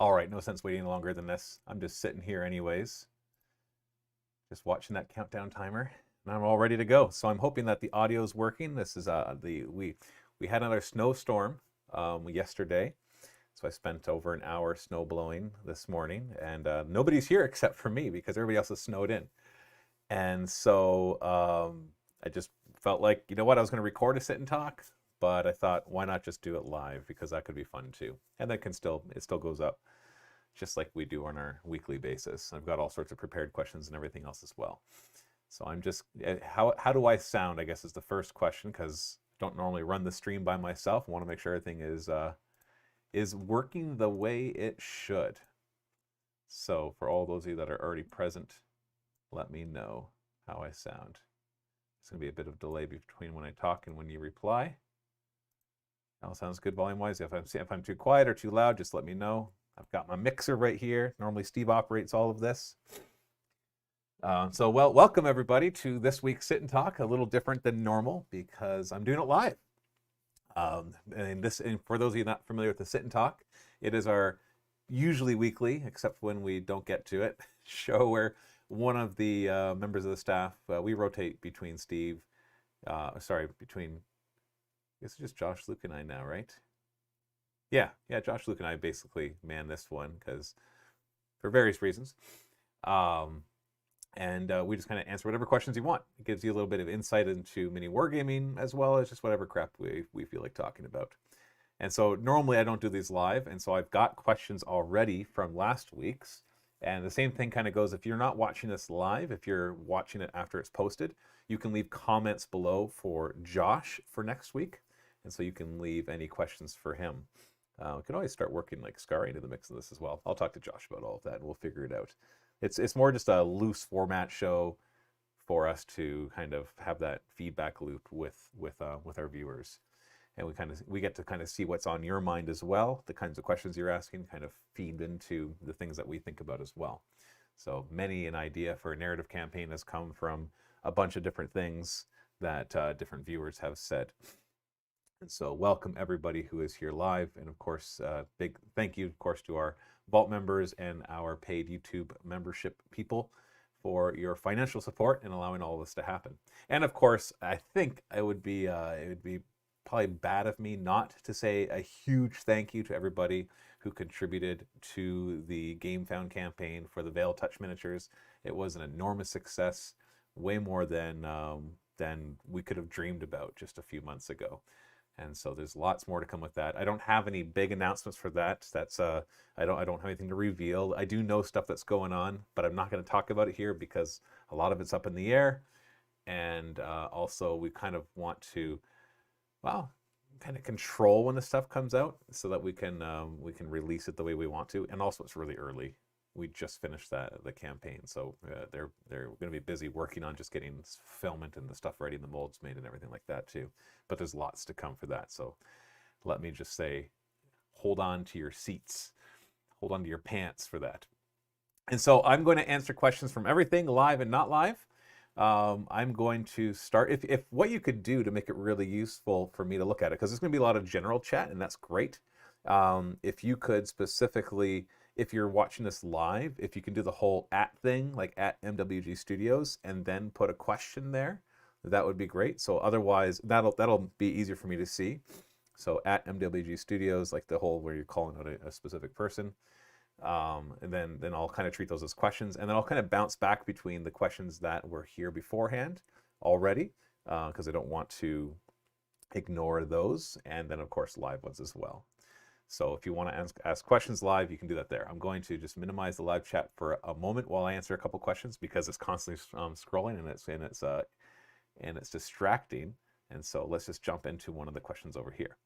All right, no sense waiting longer than this. I'm just sitting here anyways, just watching that countdown timer, and I'm all ready to go. So I'm hoping that the audio is working. This is we had another snowstorm yesterday, so I spent over an hour snow blowing this morning, and nobody's here except for me because everybody else is snowed in. And so I just felt like, you know what, I was going to record a sit and talk, but I thought, why not just do it live, because that could be fun too, and that it still goes up just like we do on our weekly basis. I've got all sorts of prepared questions and everything else as well. So I'm just, how do I sound, I guess, is the first question, because I don't normally run the stream by myself. I want to make sure everything is working the way it should. So for all those of you that are already present, let me know how I sound. There's going to be a bit of delay between when I talk and when you reply. All sounds good volume-wise. If I'm too quiet or too loud, just let me know. I've got my mixer right here. Normally Steve operates all of this. So welcome everybody to this week's Sit and Talk. A little different than normal because I'm doing it live. And for those of you not familiar with the Sit and Talk, it is our usually weekly, except when we don't get to it, show where one of the members of the staff, we rotate between between, I guess it's just Josh, Luke, and I now, right? Yeah, Josh, Luke, and I basically man this one because for various reasons. And we just kind of answer whatever questions you want. It gives you a little bit of insight into Miniwargaming as well as just whatever crap we feel like talking about. And so normally I don't do these live, and so I've got questions already from last week's. And the same thing kind of goes if you're not watching this live, if you're watching it after it's posted, you can leave comments below for Josh for next week. And so you can leave any questions for him. We can always start working like Scar into the mix of this as well. I'll talk to Josh about all of that and we'll figure it out. It's more just a loose format show for us to kind of have that feedback loop with our viewers. And we get to kind of see what's on your mind as well. The kinds of questions you're asking kind of feed into the things that we think about as well. So many an idea for a narrative campaign has come from a bunch of different things that different viewers have said. And so welcome everybody who is here live. And of course, big thank you, of course, to our Vault members and our paid YouTube membership people for your financial support and allowing all this to happen. And of course, I think it would be probably bad of me not to say a huge thank you to everybody who contributed to the Game Found campaign for the Veil Touch miniatures. It was an enormous success, way more than we could have dreamed about just a few months ago. And so there's lots more to come with that. I don't have any big announcements for that. That's I don't have anything to reveal. I do know stuff that's going on, but I'm not going to talk about it here because a lot of it's up in the air. And also we kind of want to, well, kind of control when the stuff comes out so that we can release it the way we want to. And also it's really early. We just finished the campaign, so they're going to be busy working on just getting filament and the stuff ready and the molds made and everything like that too. But there's lots to come for that. So let me just say, hold on to your seats, hold on to your pants for that. And so I'm going to answer questions from everything, live and not live. I'm going to start, if what you could do to make it really useful for me to look at it, because there's going to be a lot of general chat, and that's great. If you could specifically, if you're watching this live, if you can do the whole @ thing, like @ MWG Studios, and then put a question there, that would be great. So otherwise, that'll be easier for me to see. So @ MWG Studios, like the whole where you're calling out a specific person. And then I'll kind of treat those as questions, and then I'll kind of bounce back between the questions that were here beforehand already, because I don't want to ignore those, and then of course live ones as well. So if you want to ask questions live, you can do that there. I'm going to just minimize the live chat for a moment while I answer a couple questions because it's constantly scrolling and it's distracting. And so let's just jump into one of the questions over here.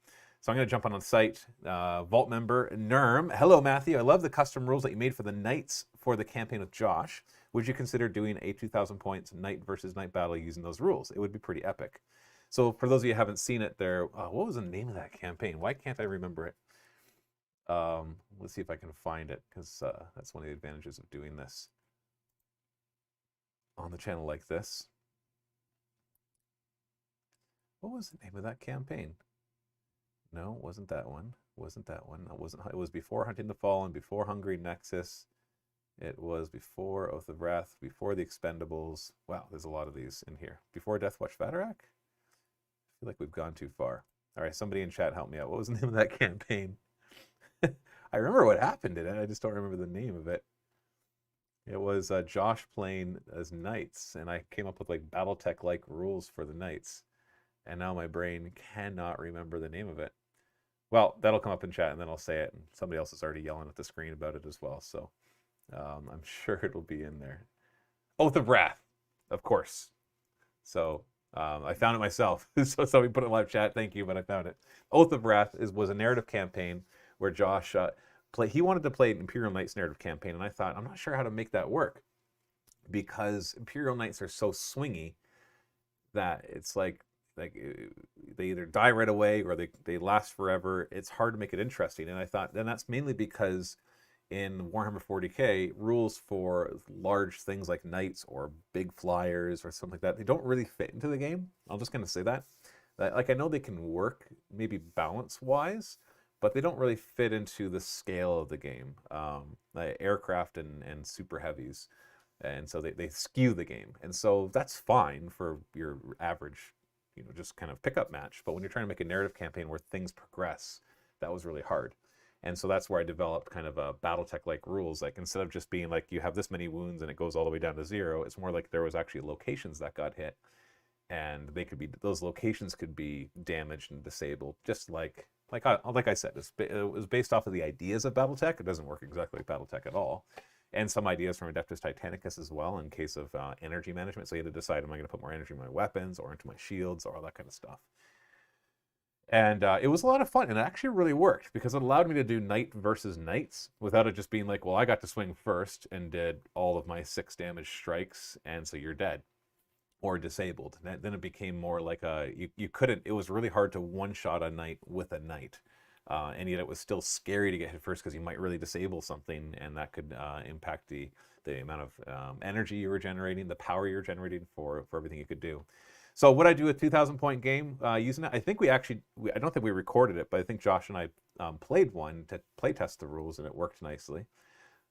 So I'm going to jump on the site. Vault member Nerm. Hello, Matthew. I love the custom rules that you made for the Knights for the campaign with Josh. Would you consider doing a 2,000 points Knight versus Knight battle using those rules? It would be pretty epic. So for those of you who haven't seen it there, what was the name of that campaign? Why can't I remember it? Let's see if I can find it, because that's one of the advantages of doing this on the channel like this. What was the name of that campaign? No, it wasn't that one. Wasn't that one? That wasn't. It was before Hunting the Fallen, before Hungry Nexus. It was before Oath of Wrath, before the Expendables. Wow, there's a lot of these in here. Before Death Watch Vatarak? I feel like we've gone too far. All right, somebody in chat help me out. What was the name of that campaign? I remember what happened in it. I just don't remember the name of it. It was Josh playing as knights, and I came up with like BattleTech-like rules for the knights. And now my brain cannot remember the name of it. Well, that'll come up in chat, and then I'll say it. And somebody else is already yelling at the screen about it as well, so I'm sure it'll be in there. Oath of Wrath, of course. So I found it myself. So somebody put it in live chat. Thank you, but I found it. Oath of Wrath was a narrative campaign where Josh he wanted to play an Imperial Knights narrative campaign, and I thought, I'm not sure how to make that work because Imperial Knights are so swingy that it's like they either die right away or they last forever. It's hard to make it interesting. And I thought, then that's mainly because in Warhammer 40k, rules for large things like knights or big flyers or something like that, they don't really fit into the game. I'm just going to say that. Like, I know they can work maybe balance-wise, but they don't really fit into the scale of the game. Like aircraft and super heavies. And so they skew the game. And so that's fine for your average, just kind of pickup match. But when you're trying to make a narrative campaign where things progress, that was really hard. And so that's where I developed kind of a BattleTech-like rules. Like, instead of just being like, you have this many wounds and it goes all the way down to 0, it's more like there was actually locations that got hit. And those locations could be damaged and disabled, just like I said, it was based off of the ideas of BattleTech. It doesn't work exactly like BattleTech at all. And some ideas from Adeptus Titanicus as well in case of energy management. So you had to decide, am I going to put more energy in my weapons or into my shields or all that kind of stuff. And it was a lot of fun, and it actually really worked because it allowed me to do knight versus knights without it just being like, well, I got to swing first and did all of my 6 damage strikes, and so you're dead or disabled. And then it became more like you couldn't, it was really hard to one-shot a knight with a knight. And yet it was still scary to get hit first because you might really disable something, and that could impact the amount of energy you were generating, the power you're generating for everything you could do. So would I do a 2,000-point game using it? I think I don't think we recorded it, but I think Josh and I played one to play test the rules, and it worked nicely.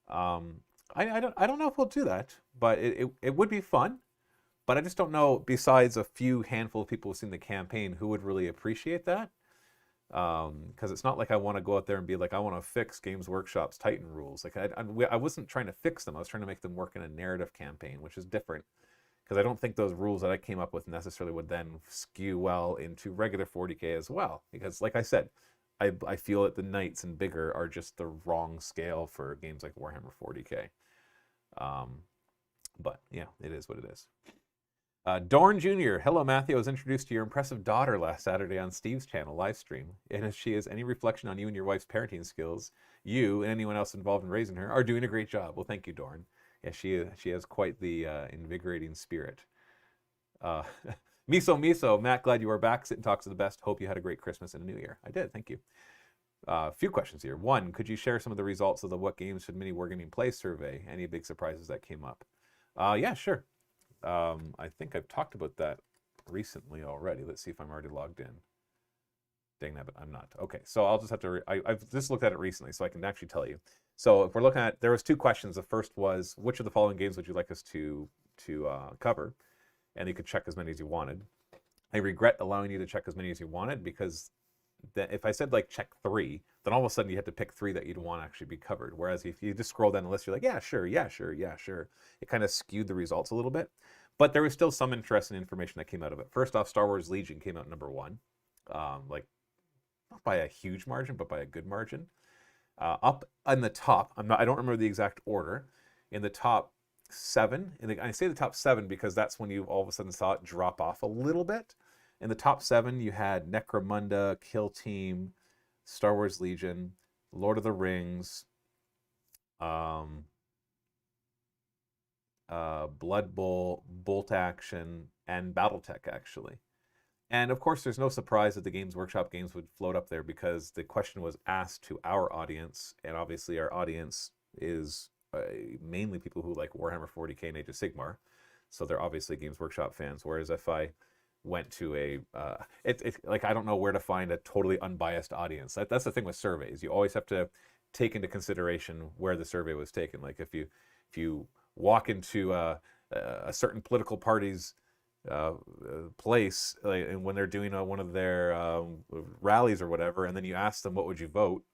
I don't know if we'll do that, but it would be fun. But I just don't know, besides a few handful of people who've seen the campaign, who would really appreciate that. Because it's not like I want to go out there and be like, I want to fix Games Workshop's Titan rules. Like I wasn't trying to fix them. I was trying to make them work in a narrative campaign, which is different. Because I don't think those rules that I came up with necessarily would then skew well into regular 40k as well. Because like I said, I feel that the Knights and bigger are just the wrong scale for games like Warhammer 40k. But yeah, it is what it is. Dorn Jr. Hello, Matthew. I was introduced to your impressive daughter last Saturday on Steve's channel live stream. And if she has any reflection on you and your wife's parenting skills, you and anyone else involved in raising her are doing a great job. Well, thank you, Dorn. Yeah, she has quite the invigorating spirit. Miso, Matt, glad you are back. Sit and talks to the best. Hope you had a great Christmas and a New Year. I did, thank you. A few questions here. One, could you share some of the results of the What Games Should Miniwargaming Play survey? Any big surprises that came up? Yeah, sure. I think I've talked about that recently already. Let's see if I'm already logged in. Dang that, but I'm not. Okay, so I'll just have to, I've just looked at it recently, so I can actually tell you. So if we're looking at, there was 2 questions. The first was, which of the following games would you like us to cover? And you could check as many as you wanted. I regret allowing you to check as many as you wanted, because if I said like check 3, then all of a sudden you had to pick 3 that you'd want to actually be covered. Whereas if you just scroll down the list, you're like, yeah, sure. It kind of skewed the results a little bit. But there was still some interesting information that came out of it. First off, Star Wars Legion came out number 1. Like, not by a huge margin, but by a good margin. Up on the top, I don't remember the exact order. In the top 7, and I say the top 7 because that's when you all of a sudden saw it drop off a little bit. In the top 7, you had Necromunda, Kill Team, Star Wars Legion, Lord of the Rings, Blood Bowl, Bolt Action, and BattleTech, actually. And of course, there's no surprise that the Games Workshop games would float up there because the question was asked to our audience, and obviously our audience is mainly people who like Warhammer 40k and Age of Sigmar, so they're obviously Games Workshop fans. Whereas if I went to a like, I don't know where to find a totally unbiased audience. That's the thing with surveys. You always have to take into consideration where the survey was taken. Like if you walk into a certain political party's place, like, and when they're doing one of their rallies or whatever, and then you ask them what would you vote,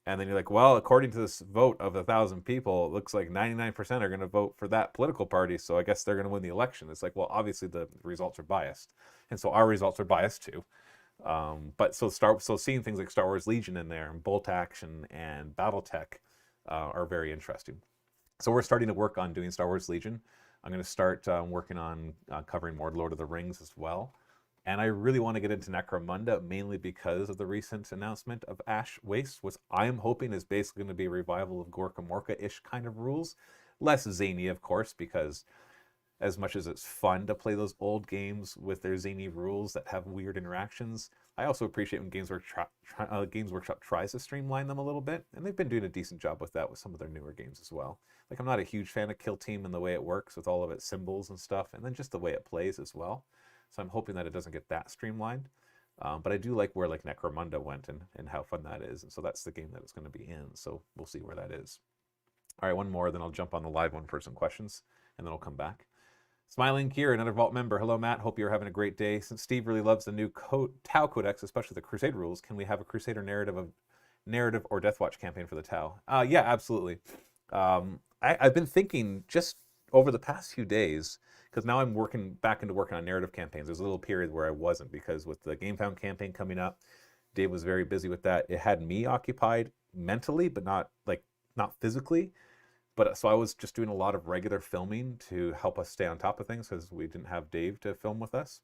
and then you're like, well, according to this vote of 1,000 people, it looks like 99% are going to vote for that political party, so I guess they're going to win the election. It's like, well, obviously the results are biased, and so our results are biased too. But so seeing things like Star Wars Legion in there, and Bolt Action and BattleTech are very interesting. So we're starting to work on doing Star Wars Legion. I'm going to start working on covering more Lord of the Rings as well. And I really want to get into Necromunda, mainly because of the recent announcement of Ash Waste, which I am hoping is basically going to be a revival of Gorka Morka-ish kind of rules. Less zany, of course, because as much as it's fun to play those old games with their zany rules that have weird interactions, I also appreciate when Games Workshop tries to streamline them a little bit, and they've been doing a decent job with that with some of their newer games as well. Like, I'm not a huge fan of Kill Team and the way it works with all of its symbols and stuff, and then just the way it plays as well. So I'm hoping that it doesn't get that streamlined. But I do like where like Necromunda went and how fun that is. And so that's the game that it's going to be in. So we'll see where that is. All right, one more, then I'll jump on the live one for some questions, and then I'll come back. Smiling Kier, another Vault member. Hello, Matt. Hope you're having a great day. Since Steve really loves the new Tau Codex, especially the Crusade rules, can we have a Crusader narrative or Deathwatch campaign for the Tau? Yeah, absolutely. I've been thinking just over the past few days, because now I'm back into working on narrative campaigns. There's a little period where I wasn't, because with the GameFound campaign coming up, Dave was very busy with that. It had me occupied mentally, but not physically. But so I was just doing a lot of regular filming to help us stay on top of things, because we didn't have Dave to film with us.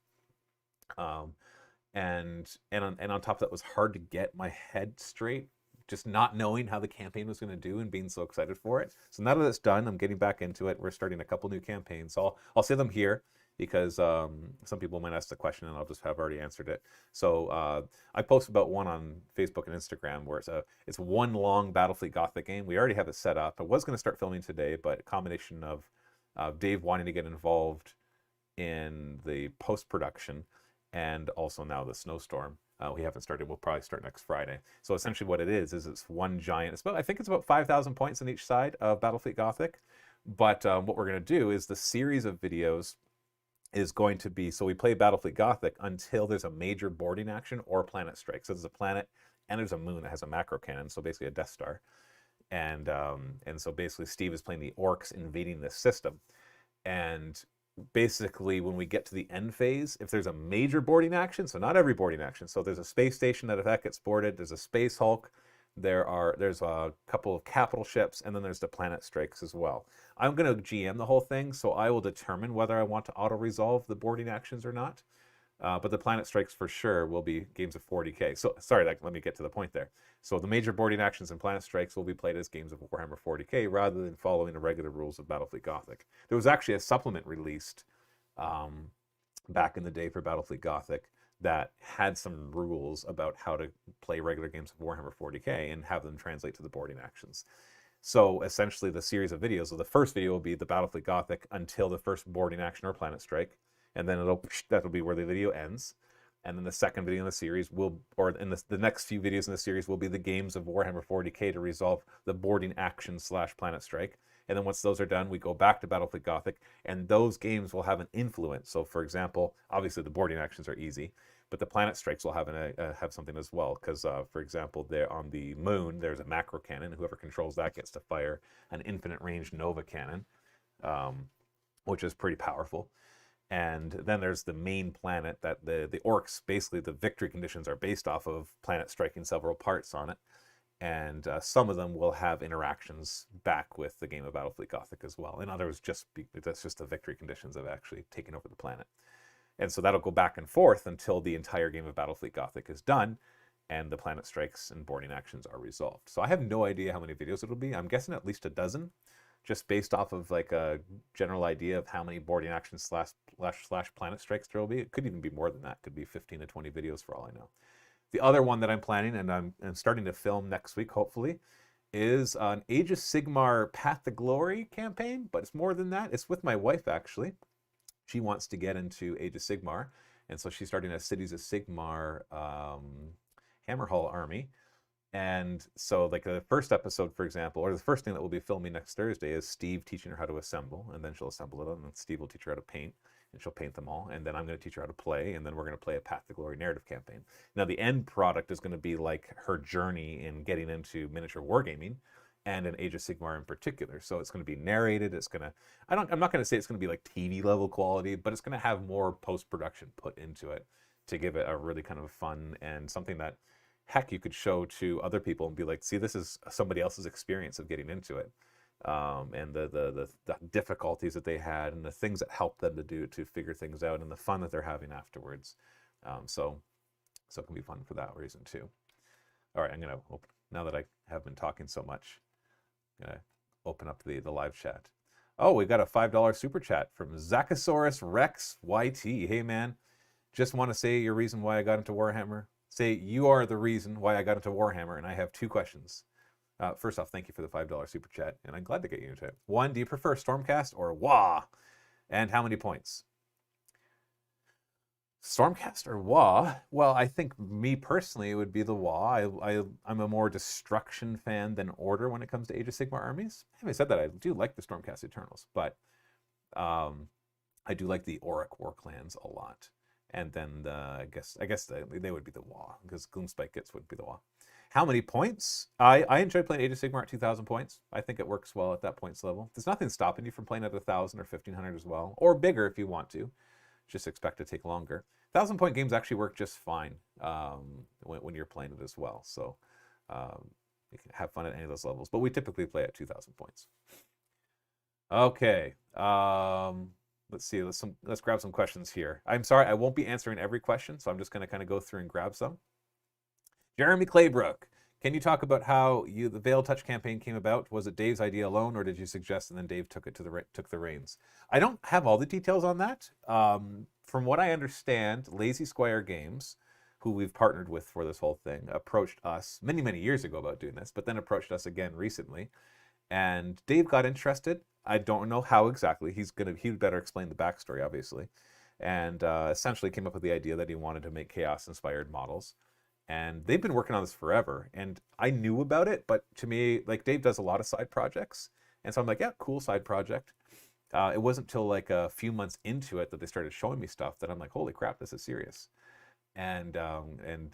And on top of that, it was hard to get my head straight, just not knowing how the campaign was going to do and being so excited for it. So now that it's done, I'm getting back into it. We're starting a couple new campaigns. So I'll say them here, because some people might ask the question and I'll just have already answered it. So I posted about one on Facebook and Instagram where it's one long Battlefleet Gothic game. We already have it set up. I was going to start filming today, but a combination of Dave wanting to get involved in the post-production and also now the snowstorm. We haven't started. We'll probably start next Friday. So essentially what it is it's one giant, I think it's about 5,000 points on each side of Battlefleet Gothic. But what we're going to do is the series of videos is going to be, so we play Battlefleet Gothic until there's a major boarding action or planet strike. So there's a planet and there's a moon that has a macro cannon, so basically a Death Star. And so basically Steve is playing the orcs invading this system. And basically when we get to the end phase, if there's a major boarding action, so not every boarding action, so there's a space station that if that gets boarded, there's a Space Hulk, there's a couple of capital ships, and then there's the planet strikes as well. I'm going to GM the whole thing, so I will determine whether I want to auto-resolve the boarding actions or not. But the planet strikes for sure will be games of 40k. So sorry, let me get to the point there. So the major boarding actions and planet strikes will be played as games of Warhammer 40k rather than following the regular rules of Battlefleet Gothic. There was actually a supplement released back in the day for Battlefleet Gothic that had some rules about how to play regular games of Warhammer 40k and have them translate to the boarding actions. So essentially the series of videos, so the first video will be the Battlefleet Gothic until the first boarding action or planet strike, and then that'll be where the video ends. And then the second video in the series the next few videos in the series will be the games of Warhammer 40k to resolve the boarding action / planet strike. And then once those are done, we go back to Battlefleet Gothic, and those games will have an influence. So for example, obviously the boarding actions are easy, but the planet strikes will have something as well. Because for example, there on the moon, there's a macro cannon. Whoever controls that gets to fire an infinite range Nova cannon, which is pretty powerful. And then there's the main planet that the orcs, basically the victory conditions are based off of planet striking several parts on it. And some of them will have interactions back with the game of Battlefleet Gothic as well. In others, that's just the victory conditions of actually taking over the planet. And so that'll go back and forth until the entire game of Battlefleet Gothic is done and the planet strikes and boarding actions are resolved. So I have no idea how many videos it'll be. I'm guessing at least a dozen, just based off of like a general idea of how many boarding actions / planet strikes there will be. It could even be more than that. It could be 15 to 20 videos for all I know. The other one that I'm planning, and I'm starting to film next week, hopefully, is an Age of Sigmar Path to Glory campaign, but it's more than that. It's with my wife, actually. She wants to get into Age of Sigmar, And so she's starting a Cities of Sigmar Hammerhall army. And so, like the first episode, for example, or the first thing that we'll be filming next Thursday is Steve teaching her how to assemble, and then she'll assemble it, and then Steve will teach her how to paint, and she'll paint them all, and then I'm going to teach her how to play, and then we're going to play a Path to Glory narrative campaign. Now, the end product is going to be like her journey in getting into miniature wargaming, and an Age of Sigmar in particular. So it's going to be narrated. It's going to, I'm not going to say it's going to be like TV level quality, but it's going to have more post-production put into it to give it a really kind of fun and something that, heck, you could show to other people and be like, see, this is somebody else's experience of getting into it. And the difficulties that they had and the things that helped them to figure things out and the fun that they're having afterwards. So it can be fun for that reason too. All right, I'm going to open, now that I have been talking so much, I'm going to open up the live chat. Oh, we got a $5 super chat from Zachosaurus Rex YT. Hey man, just want to say your reason why I got into Warhammer. Say you are the reason why I got into Warhammer, and I have 2 questions. First off, thank you for the $5 super chat, and I'm glad to get you into it. 1, do you prefer Stormcast or WA? And how many points? Stormcast or WA? Well, I think me personally, it would be the WA. I'm a more destruction fan than order when it comes to Age of Sigmar armies. Having said that, I do like the Stormcast Eternals, but I do like the Auric War Clans a lot. And then I guess they would be the WA, because Gloomspike Gits would be the WA. How many points? I enjoy playing Age of Sigmar at 2,000 points. I think it works well at that points level. There's nothing stopping you from playing at 1,000 or 1,500 as well, or bigger if you want to. Just expect to take longer. 1,000-point games actually work just fine when you're playing it as well. So you can have fun at any of those levels. But we typically play at 2,000 points. Okay. Let's see. Let's grab some questions here. I'm sorry, I won't be answering every question, so I'm just going to kind of go through and grab some. Jeremy Claybrook, can you talk about how the Veil Touch campaign came about? Was it Dave's idea alone, or did you suggest and then Dave took the reins? I don't have all the details on that. From what I understand, Lazy Squire Games, who we've partnered with for this whole thing, approached us many years ago about doing this, but then approached us again recently. And Dave got interested. I don't know how exactly. He'd better explain the backstory, obviously. And essentially came up with the idea that he wanted to make Chaos-inspired models. And they've been working on this forever. And I knew about it, but to me, like, Dave does a lot of side projects. And so I'm like, yeah, cool side project. It wasn't until like a few months into it that they started showing me stuff that I'm like, holy crap, this is serious. And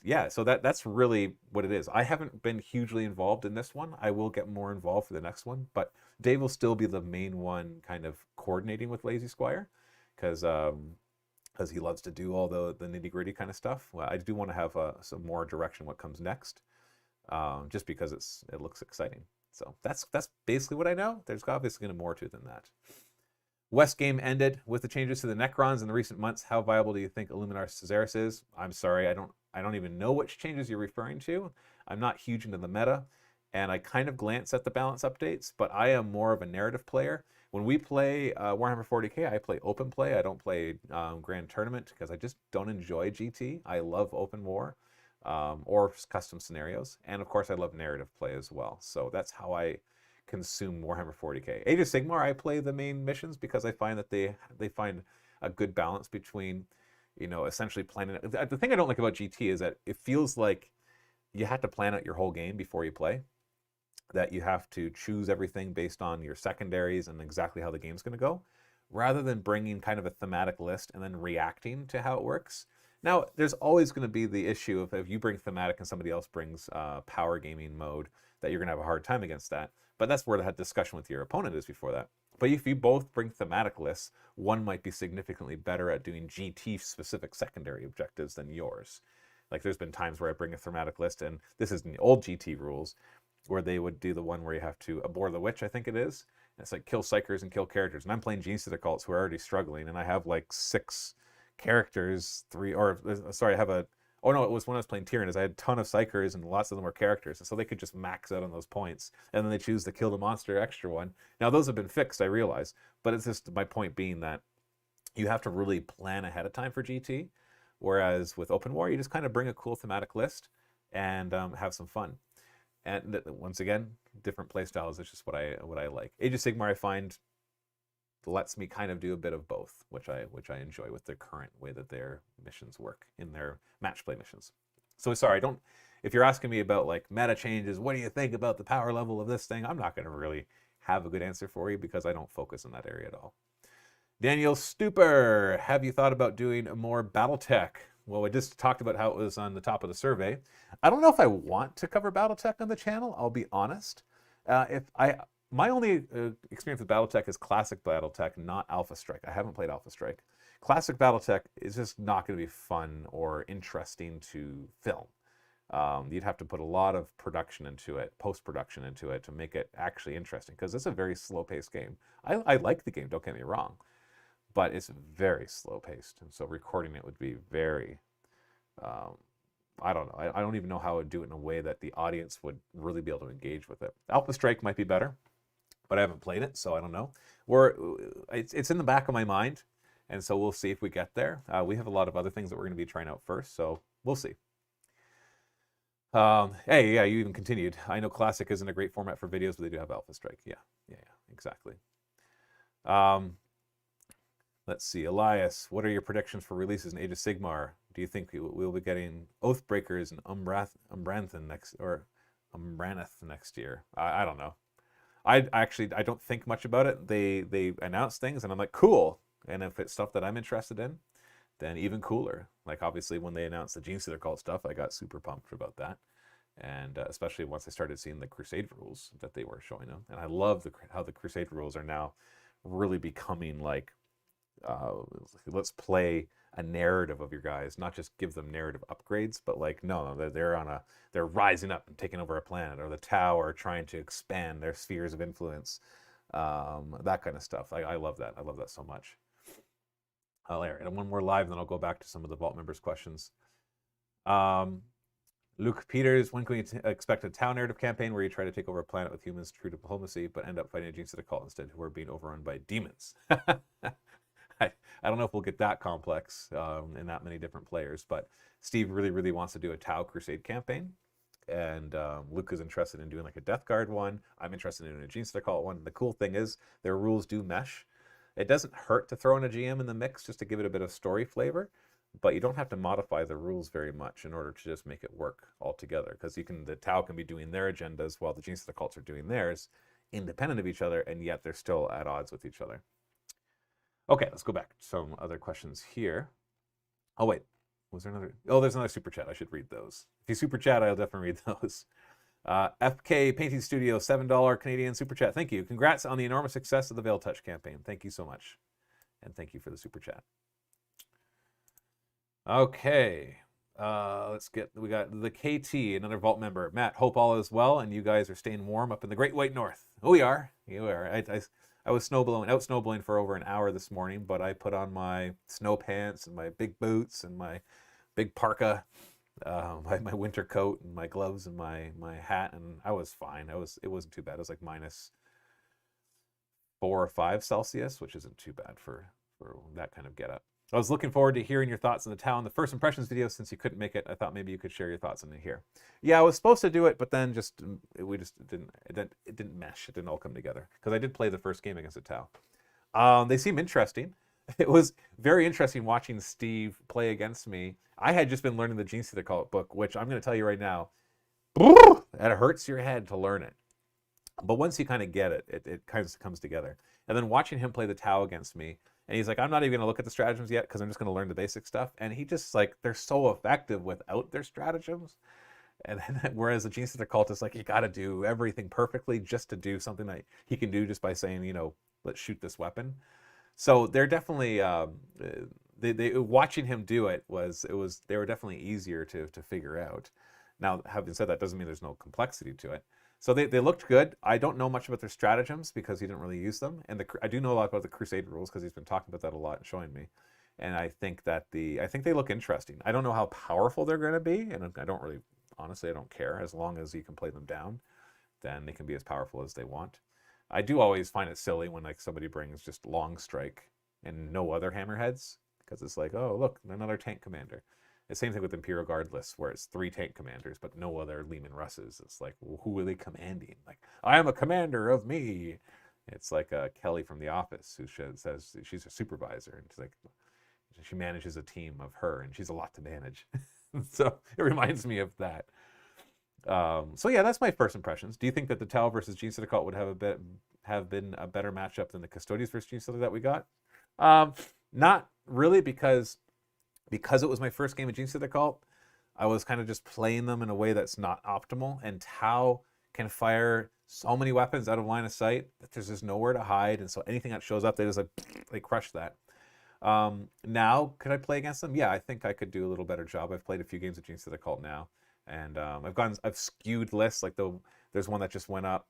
yeah, so that's really what it is. I haven't been hugely involved in this one. I will get more involved for the next one, but Dave will still be the main one kind of coordinating with Lazy Squire, because he loves to do all the nitty-gritty kind of stuff. Well, I do want to have some more direction what comes next, just because it looks exciting. So that's basically what I know. There's obviously going to be more to it than that. West game ended with the changes to the Necrons in the recent months. How viable do you think Illuminar Caesaris is? I'm sorry, I don't even know which changes you're referring to. I'm not huge into the meta, and I kind of glance at the balance updates, but I am more of a narrative player. When we play Warhammer 40k, I play open play. I don't play Grand Tournament because I just don't enjoy GT. I love open war or custom scenarios, and of course I love narrative play as well. So that's how I consume Warhammer 40k. Age of Sigmar, I play the main missions because I find that they find a good balance between, essentially planning. The thing I don't like about GT is that it feels like you have to plan out your whole game before you play. That you have to choose everything based on your secondaries and exactly how the game's going to go, rather than bringing kind of a thematic list and then reacting to how it works. Now, there's always going to be the issue of if you bring thematic and somebody else brings power gaming mode, that you're going to have a hard time against that. But that's where the discussion with your opponent is before that. But if you both bring thematic lists, one might be significantly better at doing GT-specific secondary objectives than yours. Like there's been times where I bring a thematic list, and this is in the old GT rules, where they would do the one where you have to abhor the witch, I think it is. And it's like kill psychers and kill characters. And I'm playing Genestealer Cults who are already struggling, and I have like 6 characters, I have a... Oh no, it was when I was playing Tyranid. I had a ton of psychers and lots of them were characters, and so they could just max out on those points, and then they choose to kill the monster extra one. Now those have been fixed, I realize, but it's just my point being that you have to really plan ahead of time for GT, whereas with Open War, you just kind of bring a cool thematic list and have some fun. And once again, different play styles. It's just what I like. Age of Sigmar, I find lets me kind of do a bit of both, which I enjoy with the current way that their missions work in their match play missions. So sorry, I don't. If you're asking me about like meta changes, what do you think about the power level of this thing? I'm not going to really have a good answer for you because I don't focus in that area at all. Daniel Stuper, have you thought about doing more BattleTech? Well, we just talked about how it was on the top of the survey. I don't know if I want to cover BattleTech on the channel. I'll be honest. My only experience with BattleTech is classic BattleTech, not Alpha Strike. I haven't played Alpha Strike. Classic BattleTech is just not going to be fun or interesting to film. You'd have to put a lot of production into it, post-production into it, to make it actually interesting, because it's a very slow-paced game. I like the game, don't get me wrong, but it's very slow-paced, and so recording it would be very, I don't know. I don't even know how I would do it in a way that the audience would really be able to engage with it. Alpha Strike might be better, but I haven't played it, so I don't know. It's in the back of my mind, and so we'll see if we get there. We have a lot of other things that we're going to be trying out first, so we'll see. Hey, yeah, you even continued. I know Classic isn't a great format for videos, but they do have Alpha Strike. Yeah, exactly. Let's see. Elias, what are your predictions for releases in Age of Sigmar? Do you think we'll be getting Oathbreakers and Umbranth next year? I don't know. I don't think much about it. They announce things, and I'm like, cool. And if it's stuff that I'm interested in, then even cooler. Like, obviously, when they announced the Genestealer Cult stuff, I got super pumped about that. And especially once I started seeing the Crusade rules that they were showing them. And I love how the Crusade rules are now really becoming like, let's play a narrative of your guys, not just give them narrative upgrades, but like, no, they're rising up and taking over a planet, or the Tau are trying to expand their spheres of influence, that kind of stuff. I love that. I love that so much. And one more live, and then I'll go back to some of the Vault members' questions. Luke Peters, when can we expect a Tau narrative campaign where you try to take over a planet with humans, true diplomacy, but end up fighting a Genestealer Cult instead, who are being overrun by demons? I don't know if we'll get that complex in that many different players, but Steve really, really wants to do a Tau Crusade campaign. And Luke is interested in doing like a Death Guard one. I'm interested in doing a Genestealer Cult one. The cool thing is their rules do mesh. It doesn't hurt to throw in a GM in the mix just to give it a bit of story flavor, but you don't have to modify the rules very much in order to just make it work altogether, because the Tau can be doing their agendas while the Genestealer Cults are doing theirs, independent of each other, and yet they're still at odds with each other. Okay, let's go back to some other questions here. Oh, wait. Was there another? Oh, there's another super chat. I should read those. If you super chat, I'll definitely read those. FK Painting Studio, $7 Canadian super chat. Thank you. Congrats on the enormous success of the Veil Touch campaign. Thank you so much. And thank you for the super chat. Okay. We got the KT, another Vault member. Matt, hope all is well and you guys are staying warm up in the Great White North. Oh, we are. You are. I was out snowblowing for over an hour this morning, but I put on my snow pants and my big boots and my big parka, my winter coat and my gloves and my hat, and I was fine. It wasn't too bad. It was like -4 or 5 Celsius, which isn't too bad for that kind of getup. I was looking forward to hearing your thoughts on the Tau in the first impressions video. Since you couldn't make it, I thought maybe you could share your thoughts on it here. Yeah, I was supposed to do it, but then it didn't mesh. It didn't all come together, because I did play the first game against the Tau. They seem interesting. It was very interesting watching Steve play against me. I had just been learning the Genestealer Cult book, which I'm going to tell you right now, it hurts your head to learn it. But once you kind of get it, it kind of comes together. And then watching him play the Tau against me, and he's like, I'm not even going to look at the stratagems yet because I'm just going to learn the basic stuff. And he just, like, they're so effective without their stratagems. And then, whereas the Genestealer Cult is like, you got to do everything perfectly just to do something that he can do just by saying, you know, let's shoot this weapon. So they're definitely, watching him do it they were definitely easier to figure out. Now, having said that, doesn't mean there's no complexity to it. So they looked good. I don't know much about their stratagems because he didn't really use them. And I do know a lot about the Crusade rules because he's been talking about that a lot and showing me. And I think they look interesting. I don't know how powerful they're going to be, and honestly, I don't care. As long as you can play them down, then they can be as powerful as they want. I do always find it silly when like somebody brings just long strike and no other hammerheads, because it's like, oh look, another tank commander. The same thing with Imperial Guard lists, where it's 3 tank commanders, but no other Leman Russes. It's like, well, who are they commanding? Like, I am a commander of me. It's like Kelly from The Office, who says she's a supervisor, and she's like, she manages a team of her, and she's a lot to manage. So it reminds me of that. So yeah, that's my first impressions. Do you think that the Tau versus Genestealer Cult would have been a better matchup than the Custodians versus Genestealer that we got? Not really, because it was my first game of Genestealer Cult. I was kind of just playing them in a way that's not optimal, and Tau can fire so many weapons out of line of sight that there's just nowhere to hide, and so anything that shows up, they just like they crush that. Now, could I play against them? Yeah, I think I could do a little better job. I've played a few games of Genestealer Cult now, and I've skewed lists. Like there's one that just went up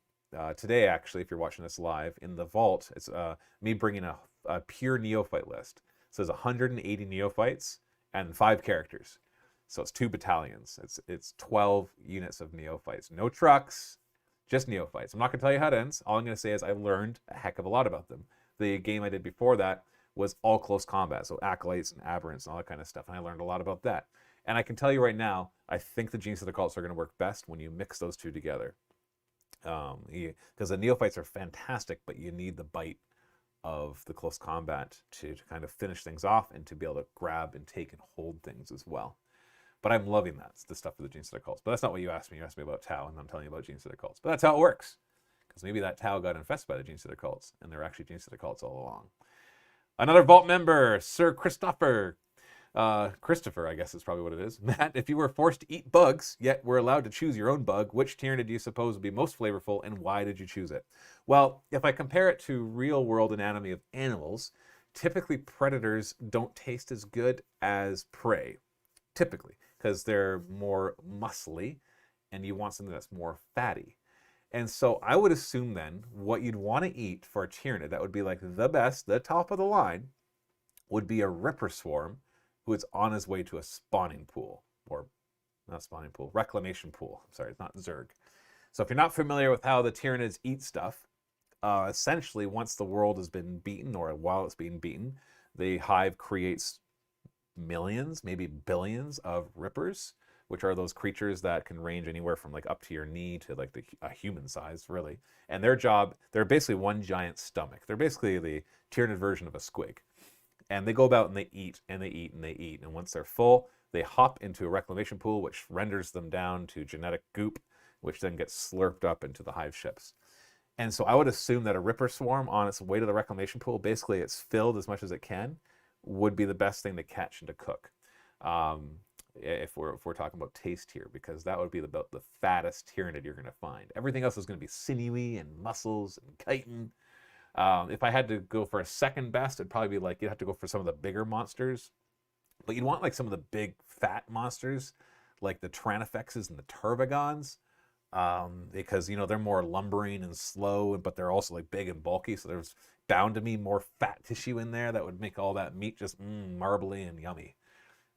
today, actually. If you're watching this live in the vault, it's me bringing a pure neophyte list. So there's 180 neophytes and 5 characters. So it's 2 battalions. It's 12 units of neophytes. No trucks, just neophytes. I'm not going to tell you how it ends. All I'm going to say is I learned a heck of a lot about them. The game I did before that was all close combat, so acolytes and aberrants and all that kind of stuff, and I learned a lot about that. And I can tell you right now, I think the Genestealer Cults are going to work best when you mix those two together. Because the neophytes are fantastic, but you need the bite of the close combat to kind of finish things off and to be able to grab and take and hold things as well. But I'm loving that, the stuff for the Genestealer Cults. But that's not what you asked me. You asked me about Tau, and I'm telling you about Genestealer Cults. But that's how it works. Because maybe that Tau got infested by the Genestealer Cults, and they're actually Genestealer Cults all along. Another Vault member, Sir Christopher. Christopher, I guess is probably what it is. Matt, if you were forced to eat bugs, yet were allowed to choose your own bug, which Tyranid do you suppose would be most flavorful, and why did you choose it? Well, if I compare it to real-world anatomy of animals, typically predators don't taste as good as prey. Typically, because they're more muscly, and you want something that's more fatty. And so I would assume then what you'd want to eat for a Tyranid that would be like the best, the top of the line, would be a Ripper Swarm who is on his way to a spawning pool. Or not spawning pool, reclamation pool. I'm sorry, it's not Zerg. So if you're not familiar with how the Tyranids eat stuff, essentially once the world has been beaten, or while it's being beaten, the hive creates millions, maybe billions of Rippers, which are those creatures that can range anywhere from like up to your knee to like a human size, really. And their job, they're basically one giant stomach. They're basically the Tyranid version of a squig. And they go about and they eat and they eat and they eat. And once they're full, they hop into a reclamation pool, which renders them down to genetic goop, which then gets slurped up into the hive ships. And so I would assume that a Ripper Swarm on its way to the reclamation pool, basically it's filled as much as it can, would be the best thing to catch and to cook. If we're talking about taste here, because that would be about the fattest Tyranid you're going to find. Everything else is going to be sinewy and muscles and chitin. If I had to go for a second best, it'd probably be like you'd have to go for some of the bigger monsters, but you'd want like some of the big fat monsters, like the Tranifexes and the Turvagons, because you know they're more lumbering and slow, but they're also like big and bulky. So there's bound to be more fat tissue in there that would make all that meat just marbly and yummy.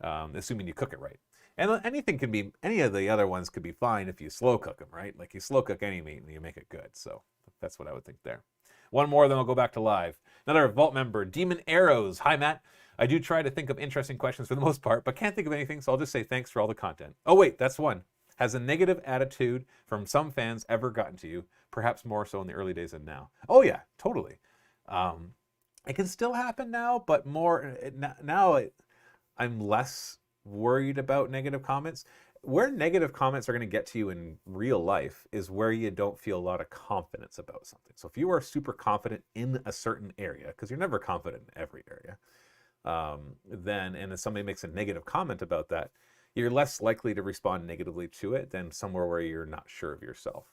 Assuming you cook it right. And any of the other ones could be fine if you slow cook them, right? Like you slow cook any meat and you make it good. So that's what I would think there. One more, then I'll go back to live. Another Vault member, Demon Arrows. Hi, Matt. I do try to think of interesting questions for the most part, but can't think of anything, so I'll just say thanks for all the content. Oh, wait, that's one. Has a negative attitude from some fans ever gotten to you? Perhaps more so in the early days than now. Oh, yeah, totally. It can still happen now, but more now. I'm less worried about negative comments. Where negative comments are going to get to you in real life is where you don't feel a lot of confidence about something. So if you are super confident in a certain area, because you're never confident in every area, and if somebody makes a negative comment about that, you're less likely to respond negatively to it than somewhere where you're not sure of yourself.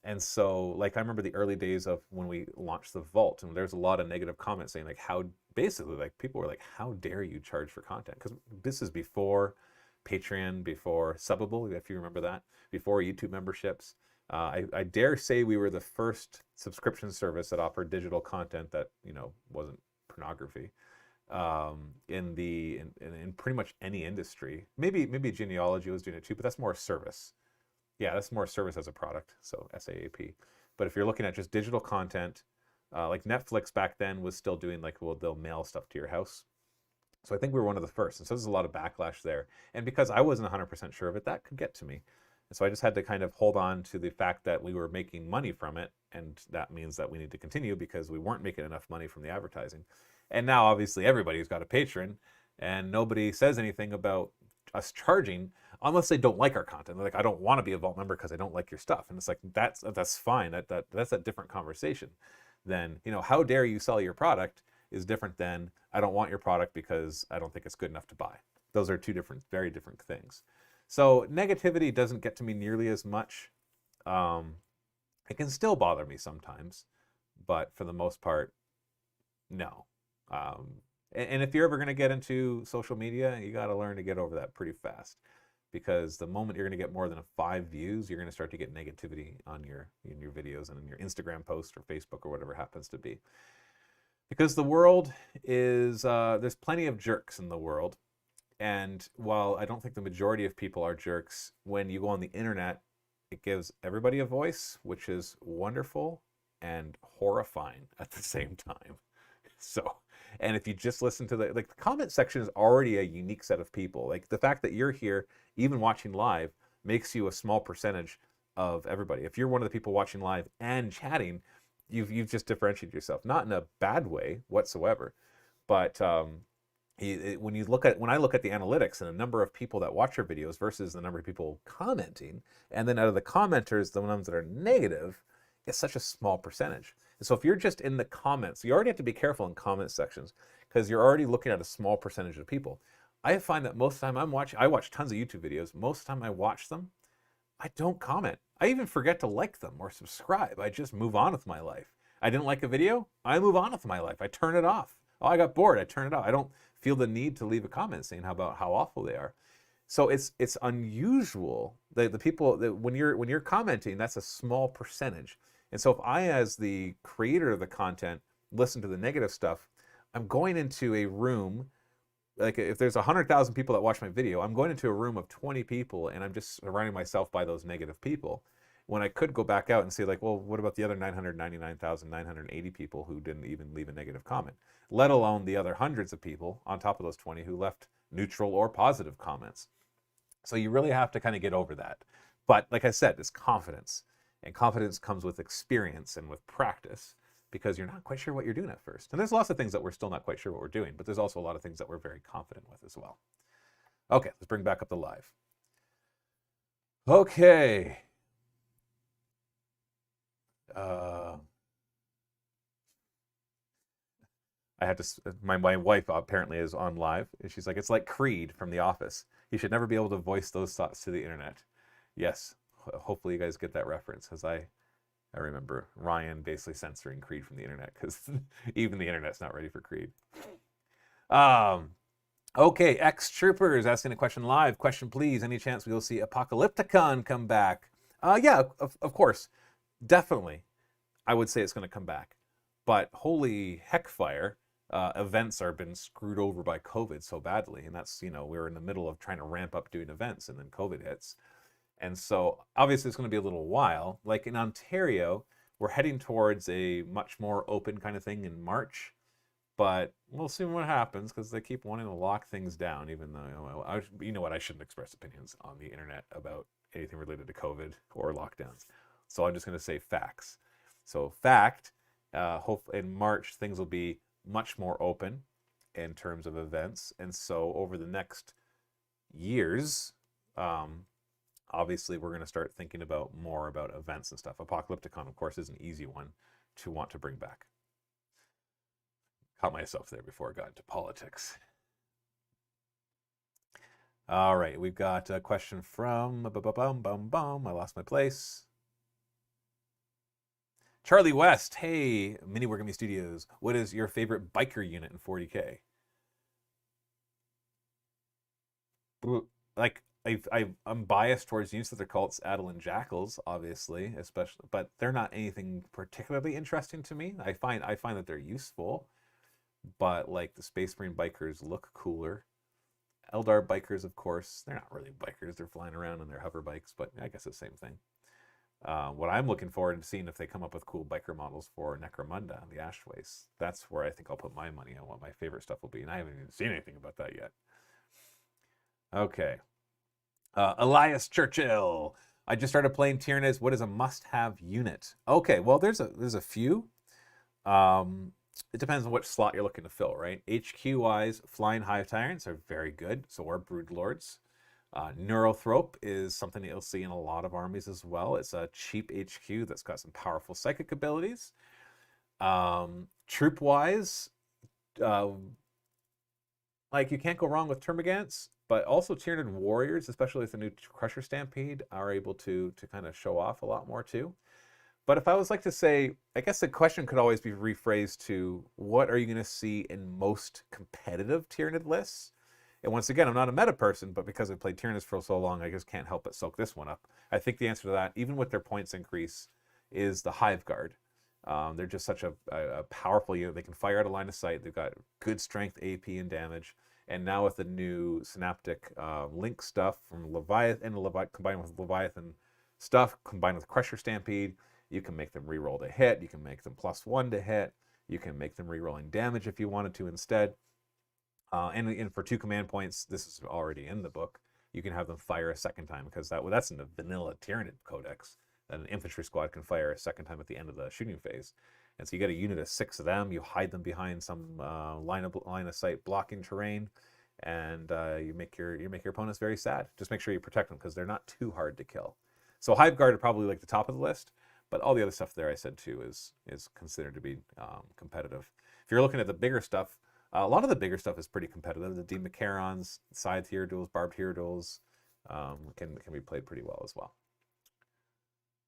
And so, like, I remember the early days of when we launched the Vault, and there's a lot of negative comments saying, like, basically, like, people were like, how dare you charge for content? Because this is before Patreon, before Subbable, if you remember that, before YouTube memberships. I dare say we were the first subscription service that offered digital content that, you know, wasn't pornography in pretty much any industry. Maybe genealogy was doing it too, but that's more service. Yeah, that's more service as a product, so SAAP. But if you're looking at just digital content, like Netflix back then was still doing like, well, they'll mail stuff to your house. So I think we were one of the first. And so there's a lot of backlash there. And because I wasn't 100% sure of it, that could get to me. And so I just had to kind of hold on to the fact that we were making money from it And that means that we need to continue because we weren't making enough money from the advertising. And now obviously everybody's got a patron, and nobody says anything about us charging unless they don't like our content. They're like, I don't want to be a Vault member because I don't like your stuff. And it's like, that's fine. That's a different conversation than, how dare you sell your product is different than I don't want your product because I don't think it's good enough to buy. Those are two very different things. So negativity doesn't get to me nearly as much. It can still bother me sometimes, but for the most part, no. And if you're ever going to get into social media, you got to learn to get over that pretty fast, because the moment you're going to get more than 5 views, you're going to start to get negativity on in your videos and in your Instagram post or Facebook or whatever happens to be. Because the world is, there's plenty of jerks in the world. And while I don't think the majority of people are jerks, when you go on the internet, it gives everybody a voice, which is wonderful and horrifying at the same time. So, and if you just listen to the comment section is already a unique set of people. Like the fact that you're here, even watching live, makes you a small percentage of everybody. If you're one of the people watching live and chatting, you've just differentiated yourself, not in a bad way whatsoever, but when I look at the analytics and the number of people that watch your videos versus the number of people commenting, and then out of the commenters, the ones that are negative, it's such a small percentage. And so if you're just in the comments, you already have to be careful in comment sections because you're already looking at a small percentage of people. I find that most of the time I watch tons of YouTube videos. Most of the time I watch them, I don't comment. I even forget to like them or subscribe. I just move on with my life. I didn't like a video, I move on with my life. I turn it off. Oh, I got bored, I turn it off. I don't feel the need to leave a comment saying about how awful they are. So it's unusual that the people that when you're commenting, that's a small percentage. And so if I, as the creator of the content, listen to the negative stuff, I'm going into a room, like if there's 100,000 people that watch my video, I'm going into a room of 20 people and I'm just surrounding myself by those negative people. When I could go back out and say like, well, what about the other 999,980 people who didn't even leave a negative comment, let alone the other hundreds of people on top of those 20 who left neutral or positive comments. So you really have to kind of get over that. But like I said, it's confidence. And confidence comes with experience and with practice, because you're not quite sure what you're doing at first. And there's lots of things that we're still not quite sure what we're doing, but there's also a lot of things that we're very confident with as well. Okay, let's bring back up the live. Okay. I had to, my wife apparently is on live, and she's like, it's like Creed from The Office. You should never be able to voice those thoughts to the internet. Yes, hopefully you guys get that reference, because I remember Ryan basically censoring Creed from the internet, because even the internet's not ready for Creed. Okay, X-Troopers asking a question live. Question, please. Any chance we will see Apocalypticon come back? Yeah, of course. Definitely. I would say it's going to come back. But holy heckfire, events are been screwed over by COVID so badly. And that's, we're in the middle of trying to ramp up doing events, and then COVID hits. And so obviously it's going to be a little while. Like in Ontario, we're heading towards a much more open kind of thing in March. But we'll see what happens, because they keep wanting to lock things down, even though, you know what, I shouldn't express opinions on the internet about anything related to COVID or lockdowns. So I'm just going to say facts. So fact, hope in March things will be much more open in terms of events. And so over the next years, obviously we're going to start thinking about more about events and stuff. Apocalypticon, of course, is an easy one to want to bring back. Caught myself there before I got into politics. All right, we've got a question from I lost my place. Charlie West, hey, Miniwargaming Studios, what is your favorite biker unit in 40K? Like, I'm biased towards Genestealer Cults, Adel, and Jackals, obviously, especially, but they're not anything particularly interesting to me. I find that they're useful, but like the Space Marine bikers look cooler. Eldar bikers, of course, they're not really bikers. They're flying around on their hover bikes, but I guess it's the same thing. What I'm looking forward to seeing if they come up with cool biker models for Necromunda, the Ashways. That's where I think I'll put my money on what my favorite stuff will be, and I haven't even seen anything about that yet. Okay. Elias Churchill. I just started playing Tyranids. What is a must-have unit? Okay, well, there's a few. It depends on which slot you're looking to fill, right? HQ-wise, Flying Hive Tyrants are very good, so are Broodlords. Neurothrope is something that you'll see in a lot of armies as well. It's a cheap HQ that's got some powerful psychic abilities. Troop-wise, like you can't go wrong with Termagants, but also Tyranid Warriors, especially with the new Crusher Stampede, are able to kind of show off a lot more too. But if I was like to say, I guess the question could always be rephrased to, what are you going to see in most competitive Tyranid lists? And once again, I'm not a meta person, but because I've played Tyranids for so long, I just can't help but soak this one up. I think the answer to that, even with their points increase, is the Hive Guard. They're just such a powerful unit. They can fire out a line of sight. They've got good strength, AP, and damage. And now with the new Synaptic Link stuff from Leviathan, combined with Leviathan stuff, combined with Crusher Stampede, you can make them reroll to hit. You can make them +1 to hit. You can make them rerolling damage if you wanted to instead. And for 2 command points, this is already in the book, you can have them fire a second time, because that's in the vanilla Tyranid Codex, that an infantry squad can fire a second time at the end of the shooting phase. And so you get a unit of 6 of them, you hide them behind some line of sight blocking terrain, and you make your opponents very sad. Just make sure you protect them, because they're not too hard to kill. So Hive Guard are probably like the top of the list, but all the other stuff there I said too is considered to be competitive. If you're looking at the bigger stuff, a lot of the bigger stuff is pretty competitive. The Democarons, Scythe Hero Duels, Barbed Hero Duels can be played pretty well as well.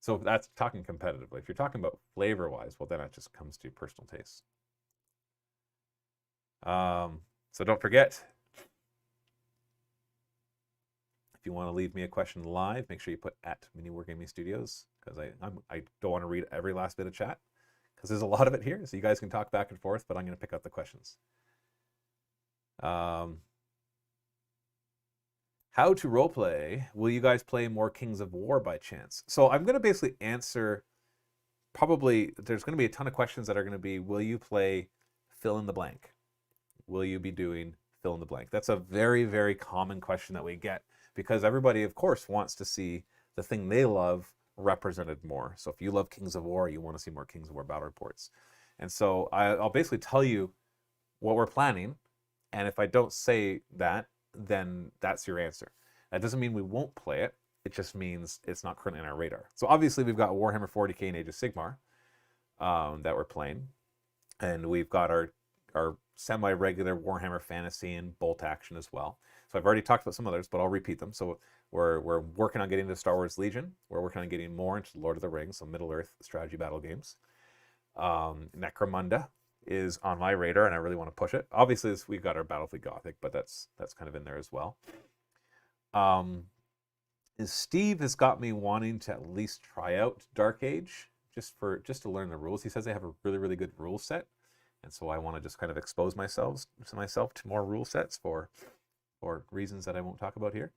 So that's talking competitively. If you're talking about flavor-wise, well, then it just comes to personal taste. So don't forget, if you want to leave me a question live, make sure you put at Miniwargaming Studios, because I don't want to read every last bit of chat, because there's a lot of it here, so you guys can talk back and forth, but I'm going to pick out the questions. How to roleplay? Will you guys play more Kings of War by chance? So I'm going to basically answer, probably, there's going to be a ton of questions that are going to be, will you play fill in the blank? Will you be doing fill in the blank? That's a very, very common question that we get, because everybody, of course, wants to see the thing they love represented more. So if you love Kings of War, you want to see more Kings of War battle reports. And so I'll basically tell you what we're planning, and if I don't say that, then that's your answer. That doesn't mean we won't play it. It just means it's not currently on our radar. So obviously we've got Warhammer 40k and Age of Sigmar that we're playing, and we've got our semi-regular Warhammer Fantasy and Bolt Action as well. So I've already talked about some others, but I'll repeat them. So we're working on getting into Star Wars Legion. We're working on getting more into Lord of the Rings, so Middle-earth strategy battle games. Necromunda is on my radar, and I really want to push it. Obviously, we've got our Battlefleet Gothic, but that's kind of in there as well. Steve has got me wanting to at least try out Dark Age just to learn the rules. He says they have a really, really good rule set, and so I want to just kind of expose myself to more rule sets for reasons that I won't talk about here.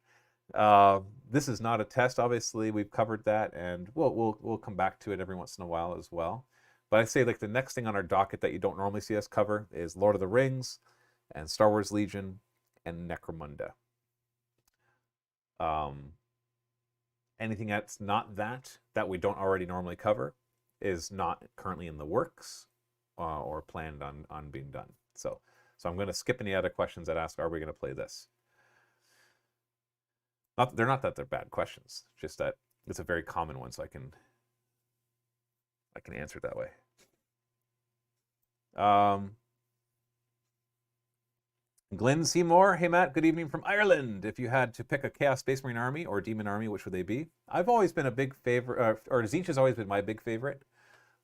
This is not a test, obviously. We've covered that, and we'll come back to it every once in a while as well. But I'd say like the next thing on our docket that you don't normally see us cover is Lord of the Rings and Star Wars Legion and Necromunda. Anything that's not that we don't already normally cover is not currently in the works or planned on being done. So I'm going to skip any other questions that ask, are we going to play this? They're not that they're bad questions, just that it's a very common one, so I can answer it that way. Glenn Seymour, hey Matt, good evening from Ireland. If you had to pick a Chaos Space Marine army or Demon army, which would they be? I've always been a big favorite, or Tzeentch has always been my big favorite.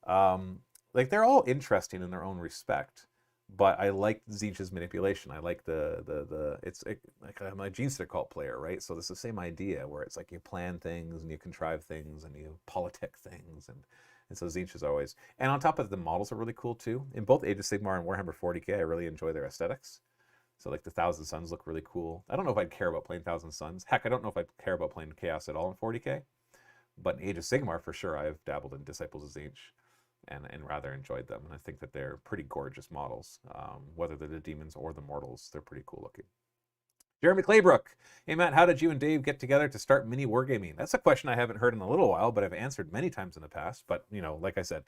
Like they're all interesting in their own respect, but I like Tzeentch's manipulation. I like like I'm a Genestealer Cult player, right? So it's the same idea where it's like you plan things and you contrive things and you politic things, and so Tzeentch is always. And on top of the models are really cool too. In both Age of Sigmar and Warhammer 40k, I really enjoy their aesthetics. So like the Thousand Suns look really cool. I don't know if I'd care about playing Thousand Suns. Heck, I don't know if I'd care about playing Chaos at all in 40k. But in Age of Sigmar, for sure, I've dabbled in Disciples of Tzeentch and rather enjoyed them. And I think that they're pretty gorgeous models. Whether they're the demons or the mortals, they're pretty cool looking. Jeremy Claybrook. Hey, Matt, how did you and Dave get together to start Mini Wargaming? That's a question I haven't heard in a little while, but I've answered many times in the past. But, like I said,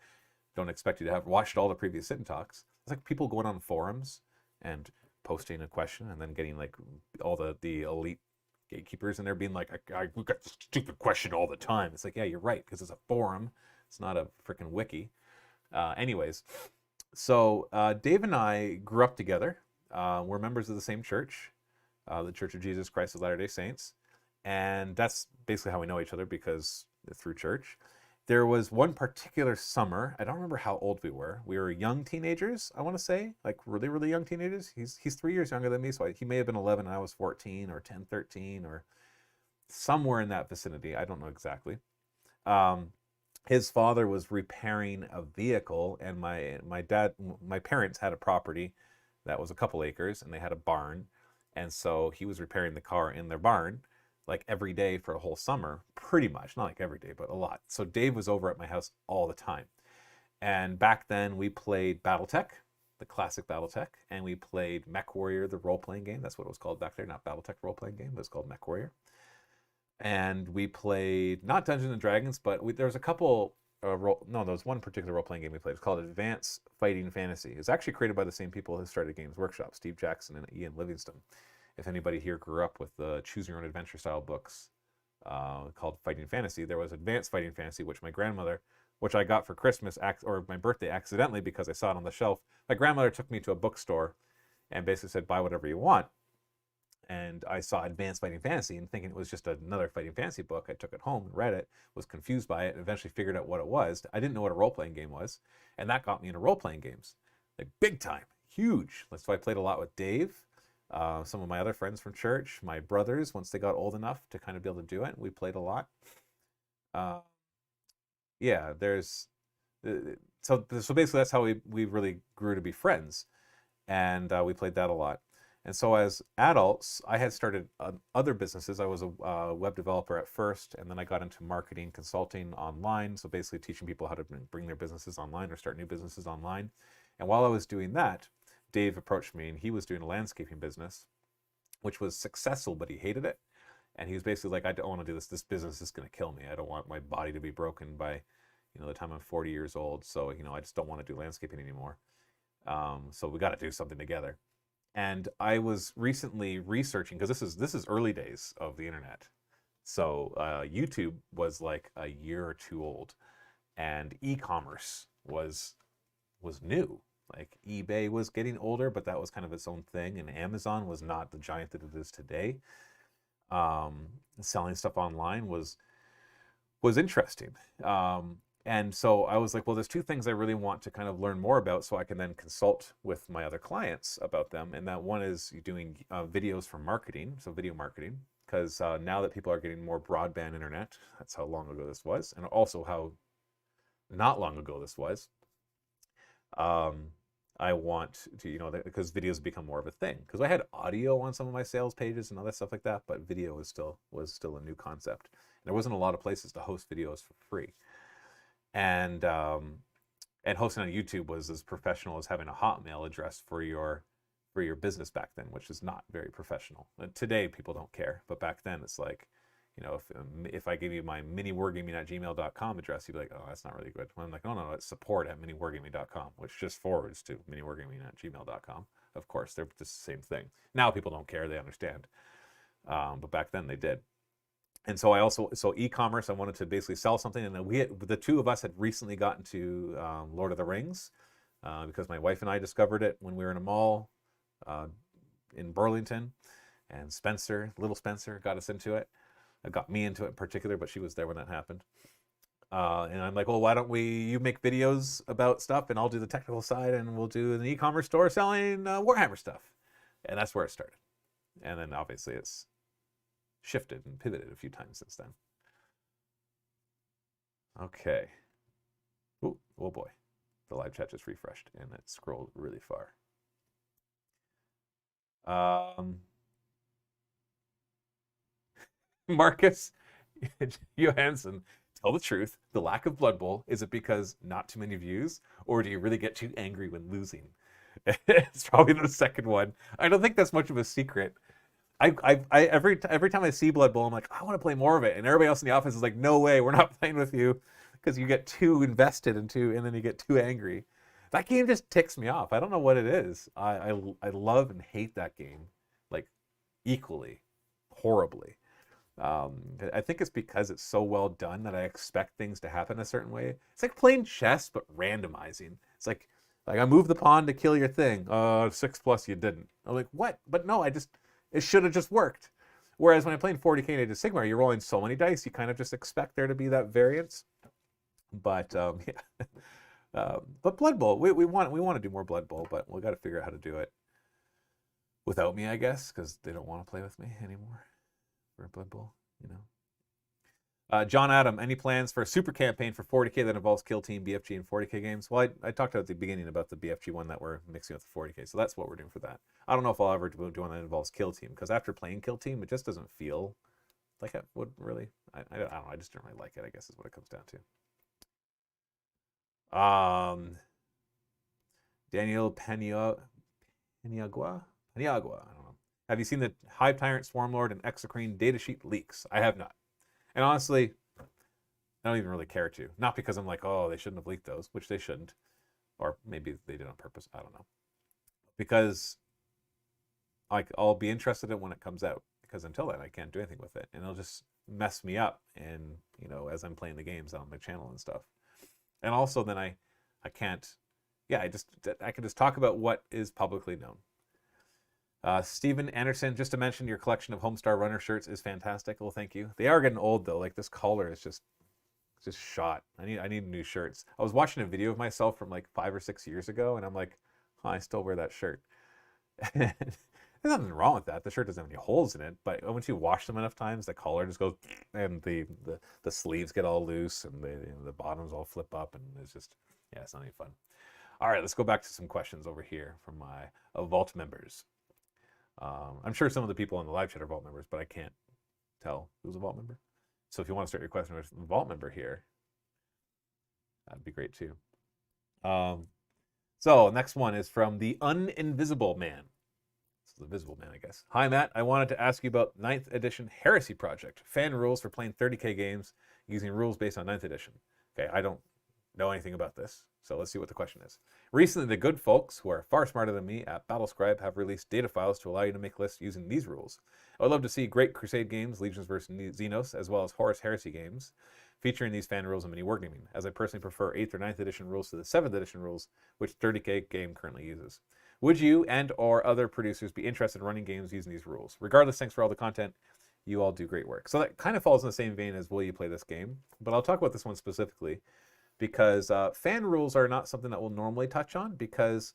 don't expect you to have watched all the previous Sit and Talks. It's like people going on forums and posting a question and then getting like all the elite gatekeepers and they're being like, we got this stupid question all the time. It's like, yeah, you're right, because it's a forum. It's not a freaking wiki. Anyways, so Dave and I grew up together. We're members of the same church, the Church of Jesus Christ of Latter-day Saints. And that's basically how we know each other, because through church. There was one particular summer, I don't remember how old we were. We were young teenagers, I want to say, like really, really young teenagers. He's 3 years younger than me, so he may have been 11 and I was 14 or 10, 13 or somewhere in that vicinity. I don't know exactly. His father was repairing a vehicle, and my parents had a property that was a couple acres, and they had a barn. And so he was repairing the car in their barn, like every day for a whole summer, pretty much. Not like every day, but a lot. So Dave was over at my house all the time. And back then we played Battletech, the classic Battletech, and we played Mech Warrior, the role-playing game. That's what it was called back there. Not Battletech role-playing game, but it was called Mech Warrior. And we played, not Dungeons and Dragons, but there was a couple, there was one particular role-playing game we played. It's called Advanced Fighting Fantasy. It's actually created by the same people who started Games Workshop, Steve Jackson and Ian Livingston. If anybody here grew up with the Choose Your Own Adventure style books called Fighting Fantasy, there was Advanced Fighting Fantasy, which my grandmother, which I got for Christmas or my birthday accidentally because I saw it on the shelf. My grandmother took me to a bookstore and basically said, buy whatever you want. And I saw Advanced Fighting Fantasy and thinking it was just another Fighting Fantasy book. I took it home and read it, was confused by it, and eventually figured out what it was. I didn't know what a role-playing game was, and that got me into role-playing games. Like big time, huge. So I played a lot with Dave. Some of my other friends from church, my brothers, once they got old enough to kind of be able to do it, we played a lot. So basically that's how we really grew to be friends, and we played that a lot. And so as adults, I had started other businesses. I was a web developer at first, and then I got into marketing consulting online, so basically teaching people how to bring their businesses online or start new businesses online. And while I was doing that, Dave approached me, and he was doing a landscaping business, which was successful, but he hated it. And he was basically like, I don't want to do this. This business is going to kill me. I don't want my body to be broken by, the time I'm 40 years old. So, I just don't want to do landscaping anymore. So we got to do something together. And I was recently researching, because this is early days of the internet. So YouTube was like a year or two old, and e-commerce was new. Like eBay was getting older, but that was kind of its own thing, and Amazon was not the giant that it is today. Selling stuff online was interesting. And so I was like, well, there's two things I really want to kind of learn more about so I can then consult with my other clients about them. And that one is doing videos for marketing, so video marketing, because now that people are getting more broadband internet, that's how long ago this was, and also how not long ago this was. I want to, because videos become more of a thing. Because I had audio on some of my sales pages and other stuff like that, but video was still a new concept. And there wasn't a lot of places to host videos for free. And hosting on YouTube was as professional as having a Hotmail address for your business back then, which is not very professional. And today people don't care, but back then it's like, if I give you my miniwargaming@gmail.com address, you'd be like, oh, that's not really good. I'm like, no, it's support@miniwargaming.com, which just forwards to miniwargaming@gmail.com. Of course, they're just the same thing. Now people don't care; they understand. But back then they did. And so e-commerce, I wanted to basically sell something, and the two of us had recently gotten to Lord of the Rings because my wife and I discovered it when we were in a mall in Burlington, and little Spencer, got us into it. It got me into it in particular, but she was there when that happened. And I'm like, well, why don't you make videos about stuff, and I'll do the technical side, and we'll do an e-commerce store selling Warhammer stuff. And that's where it started. And then obviously it's shifted and pivoted a few times since then. Okay. Oh boy. The live chat just refreshed and it scrolled really far. Marcus Johansson, tell the truth. The lack of Blood Bowl, is it because not too many views, or do you really get too angry when losing? It's probably the second one. I don't think that's much of a secret. Every time I see Blood Bowl, I'm like, I want to play more of it, and everybody else in the office is like, no way, we're not playing with you, because you get too invested into, and then you get too angry. That game just ticks me off. I don't know what it is. I love and hate that game, like equally, horribly. I think it's because it's so well done that I expect things to happen a certain way. It's like playing chess but randomizing. It's like I moved the pawn to kill your thing. 6+ you didn't. I'm like, what? But no, it should have just worked. Whereas when I'm playing 40k Age of Sigmar, you're rolling so many dice, you kind of just expect there to be that variance. But yeah. But Blood Bowl, we want to do more Blood Bowl, but we got to figure out how to do it without me, I guess, because they don't want to play with me anymore for Blood Bowl, you know. John Adam, any plans for a super campaign for 40k that involves Kill Team, BFG, and 40k games? Well, I talked at the beginning about the BFG one that we're mixing with the 40k, so that's what we're doing for that. I don't know if I'll ever do one that involves Kill Team, because after playing Kill Team, it just doesn't feel like it would really. I don't know. I just don't really like it, I guess, is what it comes down to. Daniel Paniagua? I don't know. Have you seen the Hive Tyrant, Swarmlord, and Exocrine datasheet leaks? I have not. And honestly, I don't even really care to. Not because I'm like, oh, they shouldn't have leaked those, which they shouldn't. Or maybe they did on purpose. I don't know. Because I'll be interested in when it comes out. Because until then, I can't do anything with it. And it'll just mess me up. And, you know, as I'm playing the games on my channel and stuff. And also then I can't, yeah, I can just talk about what is publicly known. Stephen Anderson, just to mention, your collection of Homestar Runner shirts is fantastic. Well, thank you. They are getting old though. Like this collar is just shot. I need new shirts. I was watching a video of myself from like 5 or 6 years ago, and I'm like, oh, I still wear that shirt. There's nothing wrong with that. The shirt doesn't have any holes in it, but once you wash them enough times, the collar just goes, and the sleeves get all loose, and the bottoms all flip up, and it's just, yeah, it's not any fun. All right, let's go back to some questions over here from my Vault members. I'm sure some of the people on the live chat are Vault members, but I can't tell who's a Vault member. So if you want to start your question with a Vault member here, that'd be great too. So next one is from the Uninvisible Man. This is the Visible Man, I guess. Hi, Matt. I wanted to ask you about 9th edition Heresy Project. Fan rules for playing 30k games using rules based on 9th edition. Okay, I don't know anything about this, so let's see what the question is. Recently, the good folks, who are far smarter than me at Battlescribe, have released data files to allow you to make lists using these rules. I would love to see Great Crusade games, Legions vs. Xenos, as well as Horus Heresy games, featuring these fan rules in Miniwargaming, as I personally prefer 8th or 9th edition rules to the 7th edition rules, which 30k game currently uses. Would you and or other producers be interested in running games using these rules? Regardless, thanks for all the content. You all do great work. So that kind of falls in the same vein as will you play this game, but I'll talk about this one specifically, because fan rules are not something that we'll normally touch on, because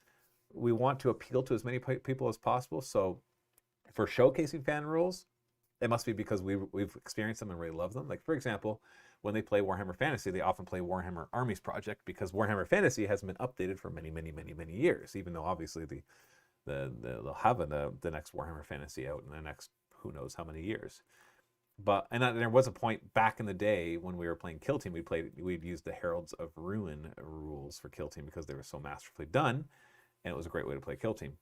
we want to appeal to as many people as possible. So for showcasing fan rules, it must be because we've experienced them and really love them. Like, for example, when they play Warhammer Fantasy, they often play Warhammer Armies Project, because Warhammer Fantasy hasn't been updated for many, many, many, many years, even though obviously they'll have the next Warhammer Fantasy out in the next who knows how many years. But there was a point back in the day when we were playing Kill Team, we'd use the Heralds of Ruin rules for Kill Team because they were so masterfully done, and it was a great way to play Kill Team.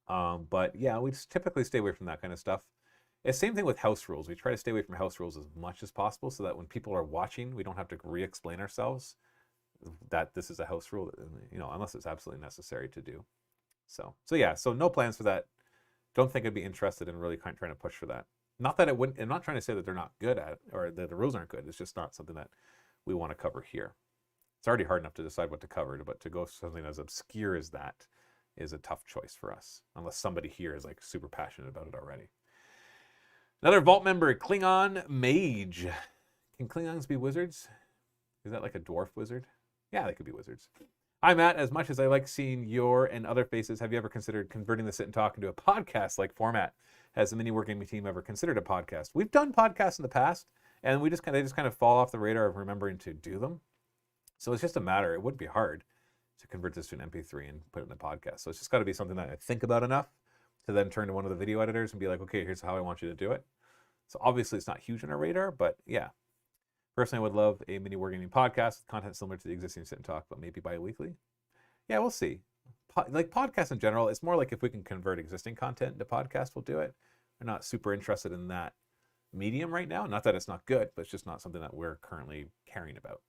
But yeah, we just typically stay away from that kind of stuff. It's the same thing with house rules. We try to stay away from house rules as much as possible, so that when people are watching, we don't have to re-explain ourselves that this is a house rule, you know, unless it's absolutely necessary to do. So yeah, so no plans for that. Don't think I'd be interested in really trying to push for that. Not that it wouldn't, I'm not trying to say that they're not good at it, or that the rules aren't good. It's just not something that we want to cover here. It's already hard enough to decide what to cover, but to go something as obscure as that is a tough choice for us, unless somebody here is like super passionate about it already. Another Vault member, Klingon Mage. Can Klingons be wizards? Is that like a dwarf wizard? Yeah, they could be wizards. Hi, Matt. As much as I like seeing your and other faces, have you ever considered converting the Sit and Talk into a podcast-like format? Has the Miniwargaming team ever considered a podcast? We've done podcasts in the past, and they just kind of fall off the radar of remembering to do them. So it's just a matter. It wouldn't be hard to convert this to an MP3 and put it in a podcast. So it's just got to be something that I think about enough to then turn to one of the video editors and be like, okay, here's how I want you to do it. So obviously it's not huge on our radar, but yeah. Personally, I would love a Miniwargaming podcast with content similar to the existing Sit and Talk, but maybe bi-weekly. Yeah, we'll see. Like podcasts in general, it's more like if we can convert existing content into podcast, we'll do it. are not super interested in that medium right now. Not that it's not good, but it's just not something that we're currently caring about.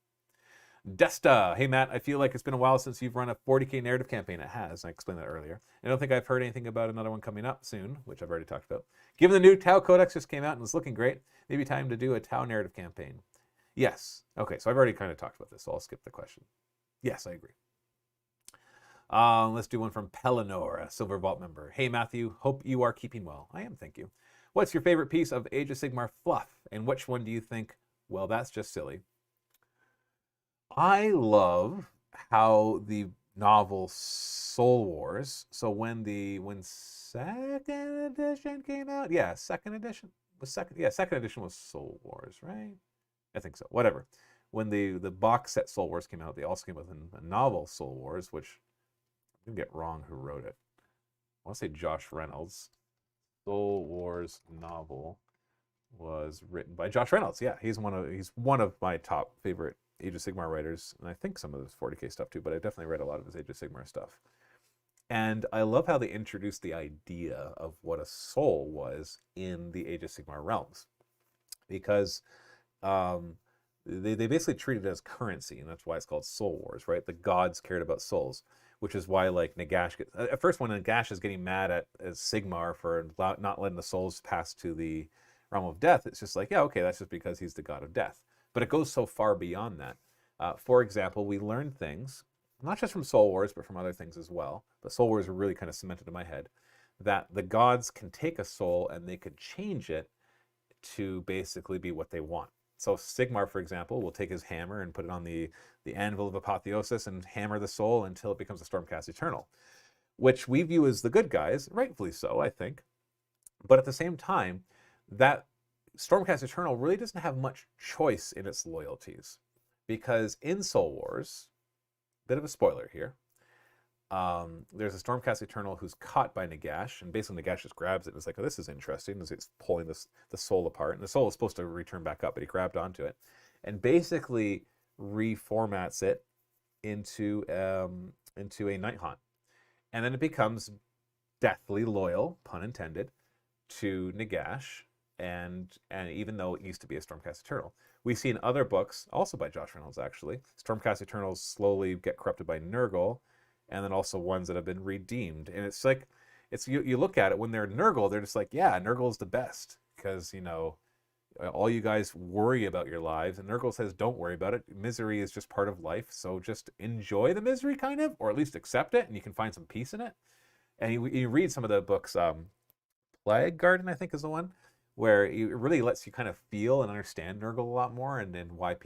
Desta, hey Matt, I feel like it's been a while since you've run a 40k narrative campaign. It has, I explained that earlier. I don't think I've heard anything about another one coming up soon, which I've already talked about. Given the new Tau Codex just came out and it's looking great, maybe time to do a Tau narrative campaign. Yes. Okay, so I've already kind of talked about this, so I'll skip the question. Yes, I agree. Let's do one from Pellinor, a Silver Vault member. Hey Matthew, hope you are keeping well. I am, thank you. What's your favorite piece of Age of Sigmar fluff, and which one do you think, well, that's just silly? I love how the novel Soul Wars, so when second edition came out, second edition was Soul Wars, right? I think so. Whatever. When the box set Soul Wars came out, they also came with a novel Soul Wars, which I'm gonna get wrong who wrote it. I want to say Josh Reynolds. Soul Wars novel was written by Josh Reynolds. Yeah, he's one of my top favorite Age of Sigmar writers, and I think some of his 40k stuff too, but I definitely read a lot of his Age of Sigmar stuff. And I love how they introduced the idea of what a soul was in the Age of Sigmar realms, because they basically treated it as currency, and that's why it's called Soul Wars, right? The gods cared about souls, which is why, like, Nagash gets, at first when Nagash is getting mad at Sigmar for not letting the souls pass to the realm of death, it's just like, yeah, okay, that's just because he's the god of death. But it goes so far beyond that. For example, we learned things, not just from Soul Wars, but from other things as well. But Soul Wars were really kind of cemented in my head, that the gods can take a soul and they could change it to basically be what they want. So Sigmar, for example, will take his hammer and put it on the anvil of apotheosis and hammer the soul until it becomes a Stormcast Eternal, which we view as the good guys, rightfully so, I think. But at the same time, that Stormcast Eternal really doesn't have much choice in its loyalties, because in Soul Wars, bit of a spoiler here, there's a Stormcast Eternal who's caught by Nagash, and basically Nagash just grabs it and is like, oh, this is interesting, as it's pulling the soul apart, and the soul is supposed to return back up, but he grabbed onto it, and basically reformats it into a Night Haunt. And then it becomes deathly loyal, pun intended, to Nagash, and even though it used to be a Stormcast Eternal. We see in other books, also by Josh Reynolds actually, Stormcast Eternals slowly get corrupted by Nurgle, and then also ones that have been redeemed. And it's like, you look at it, when they're Nurgle, they're just like, yeah, Nurgle's the best, because, you know, all you guys worry about your lives, and Nurgle says, don't worry about it. Misery is just part of life, so just enjoy the misery, kind of, or at least accept it, and you can find some peace in it. And you read some of the books, Plague Garden, I think, is the one, where it really lets you kind of feel and understand Nurgle a lot more, and then why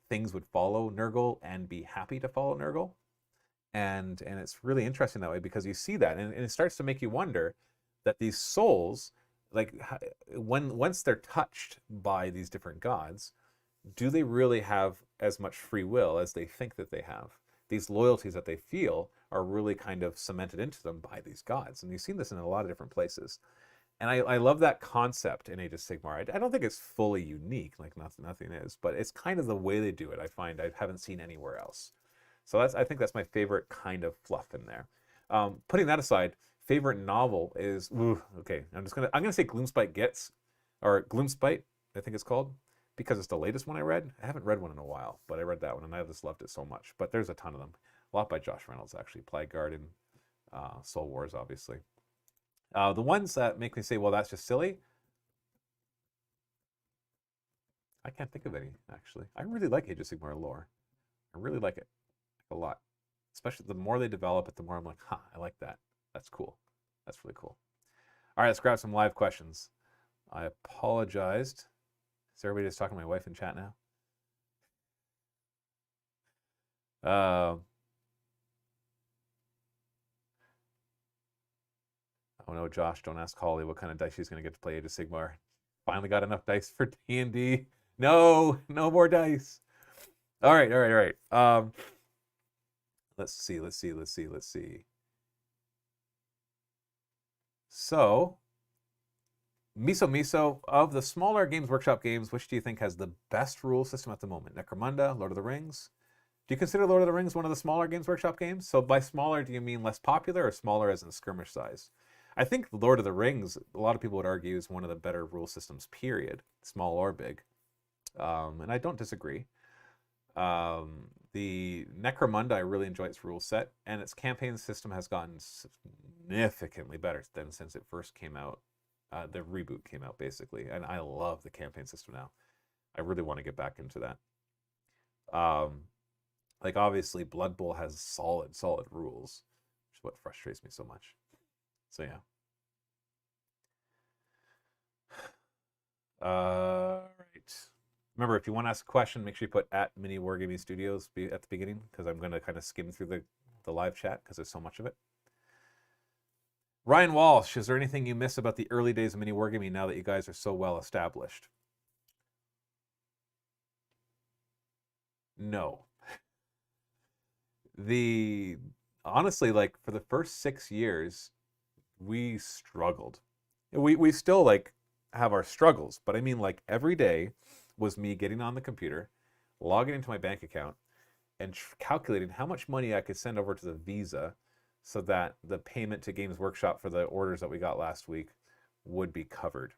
things would follow Nurgle and be happy to follow Nurgle. And it's really interesting that way, because you see that, and it starts to make you wonder that these souls, like, once they're touched by these different gods, do they really have as much free will as they think that they have? These loyalties that they feel are really kind of cemented into them by these gods, and you've seen this in a lot of different places. And I love that concept in Age of Sigmar. I don't think it's fully unique, like nothing is, but it's kind of the way they do it. I find I haven't seen anywhere else. So I think that's my favorite kind of fluff in there. Putting that aside, favorite novel is, okay, I'm gonna say Gloomspite Gets, or Gloomspite, I think it's called, because it's the latest one I read. I haven't read one in a while, but I read that one and I just loved it so much. But there's a ton of them. A lot by Josh Reynolds, actually. Plague Garden, Soul Wars, obviously. The ones that make me say, well, that's just silly, I can't think of any, actually. I really like Age of Sigmar lore. I really like it a lot. Especially the more they develop it, the more I'm like, I like that. That's cool. That's really cool. All right, let's grab some live questions. I apologized. Is everybody just talking to my wife in chat now? Oh no, Josh, don't ask Holly what kind of dice she's going to get to play Age of Sigmar. Finally got enough dice for D&D. No more dice. All right. Let's see. So, Miso, of the smaller Games Workshop games, which do you think has the best rule system at the moment? Necromunda, Lord of the Rings? Do you consider Lord of the Rings one of the smaller Games Workshop games? So by smaller, do you mean less popular, or smaller as in skirmish size? I think Lord of the Rings, a lot of people would argue, is one of the better rule systems, period, small or big. And I don't disagree. The Necromunda, I really enjoy its rule set, and its campaign system has gotten significantly better than since it first came out. The reboot came out, basically, and I love the campaign system now. I really want to get back into that. Like, obviously, Blood Bowl has solid rules, which is what frustrates me so much. So, yeah. Right. Remember, if you want to ask a question, make sure you put at Miniwargaming Studios at the beginning, because I'm going to kind of skim through the live chat because there's so much of it. Ryan Walsh, is there anything you miss about the early days of Miniwargaming now that you guys are so well established? No. Honestly, like, for the first 6 years, we struggled. We still, like, have our struggles, but I mean, like, every day was me getting on the computer, logging into my bank account, and calculating how much money I could send over to the Visa so that the payment to Games Workshop for the orders that we got last week would be covered,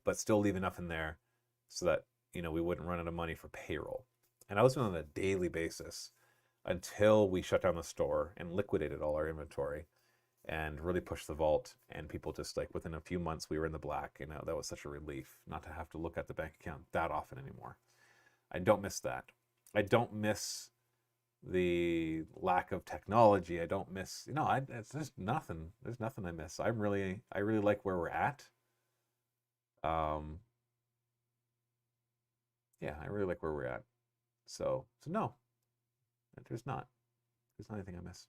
but still leave enough in there so that, you know, we wouldn't run out of money for payroll. And I was doing it on a daily basis until we shut down the store and liquidated all our inventory and really pushed the vault. And people just, like, within a few months, we were in the black. You know, that was such a relief not to have to look at the bank account that often anymore. I don't miss that. I don't miss the lack of technology. I don't miss, you know, it's just nothing. There's nothing I miss. I really like where we're at. Yeah, I really like where we're at. So no, there's not anything I miss.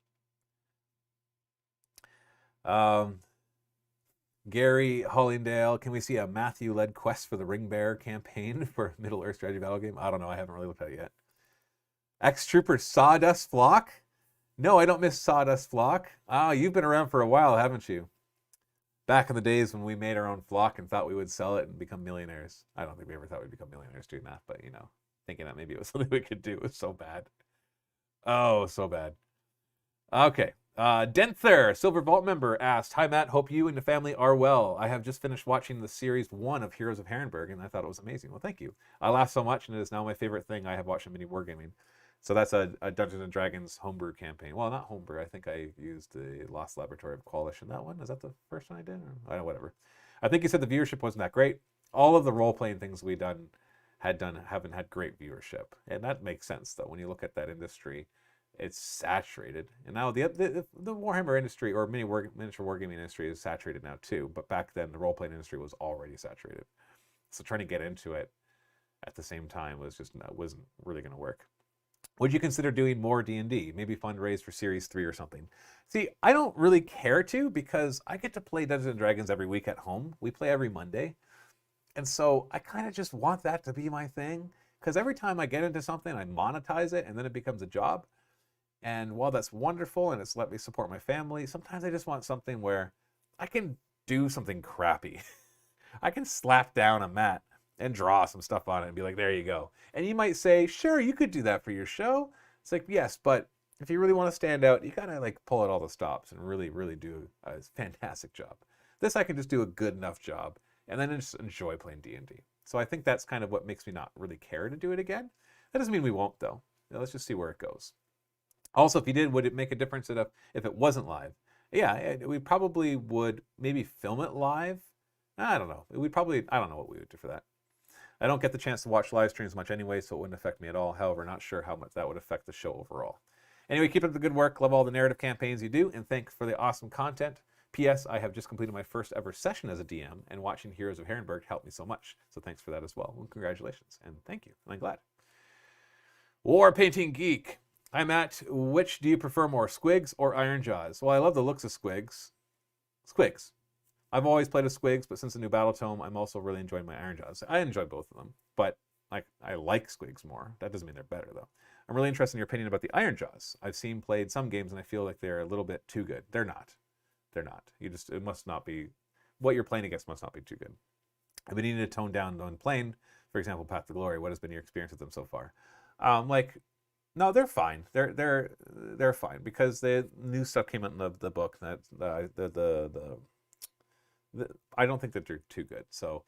Gary Hollingdale, can we see a Matthew-led quest for the Ring Bearer campaign for Middle Earth strategy battle game? I don't know. I haven't really looked at it yet. X-Trooper Sawdust Flock? No, I don't miss Sawdust Flock. Oh, you've been around for a while, haven't you? Back in the days when we made our own flock and thought we would sell it and become millionaires. I don't think we ever thought we'd become millionaires doing that, but, you know, thinking that maybe it was something we could do was so bad. Oh, so bad. Okay. Denther, Silver Vault member, asked, "Hi Matt, hope you and the family are well. I have just finished watching the series 1 of Heroes of Herrenberg, and I thought it was amazing." Well, thank you. I laughed so much, and it is now my favorite thing I have watched in Miniwargaming. So that's a Dungeons & Dragons homebrew campaign. Well, not homebrew. I think I used the Lost Laboratory of Coalition. That one? Is that the first one I did? Or, I don't know, whatever. I think you said the viewership wasn't that great. All of the role-playing things we haven't had great viewership. And that makes sense, though. When you look at that industry, it's saturated. And now the Warhammer industry, or miniature wargaming industry, is saturated now, too. But back then, the role-playing industry was already saturated. So trying to get into it at the same time wasn't really going to work. Would you consider doing more D&D? Maybe fundraise for Series 3 or something? See, I don't really care to, because I get to play Dungeons & Dragons every week at home. We play every Monday. And so I kind of just want that to be my thing, because every time I get into something, I monetize it, and then it becomes a job. And while that's wonderful and it's let me support my family, sometimes I just want something where I can do something crappy. I can slap down a mat and draw some stuff on it and be like, there you go. And you might say, sure, you could do that for your show. It's like, yes, but if you really want to stand out, you gotta, like, pull out all the stops and really, really do a fantastic job. This I can just do a good enough job and then just enjoy playing D&D. So I think that's kind of what makes me not really care to do it again. That doesn't mean we won't, though. Let's just see where it goes. Also, if you did, would it make a difference if it wasn't live? Yeah, we probably would maybe film it live. I don't know. I don't know what we would do for that. I don't get the chance to watch live streams much anyway, so it wouldn't affect me at all. However, not sure how much that would affect the show overall. Anyway, keep up the good work. Love all the narrative campaigns you do, and thanks for the awesome content. P.S. I have just completed my first ever session as a DM, and watching Heroes of Herrenberg helped me so much. So thanks for that as well. Well, congratulations, and thank you. I'm glad. War Painting Geek. Hi, Matt. Which do you prefer more, Squigs or Ironjaws? Well, I love the looks of Squigs. Squigs. I've always played with Squigs, but since the new Battle Tome, I'm also really enjoying my Ironjaws. I enjoy both of them, but I like Squigs more. That doesn't mean they're better, though. I'm really interested in your opinion about the Ironjaws. I've seen played some games, and I feel like they're a little bit too good. They're not. They're not. It must not be, what you're playing against must not be too good. I've been needing to tone down when playing, for example, Path to Glory. What has been your experience with them so far? No, they're fine. They're fine, because the new stuff came out in the book, that the I don't think that they're too good. So,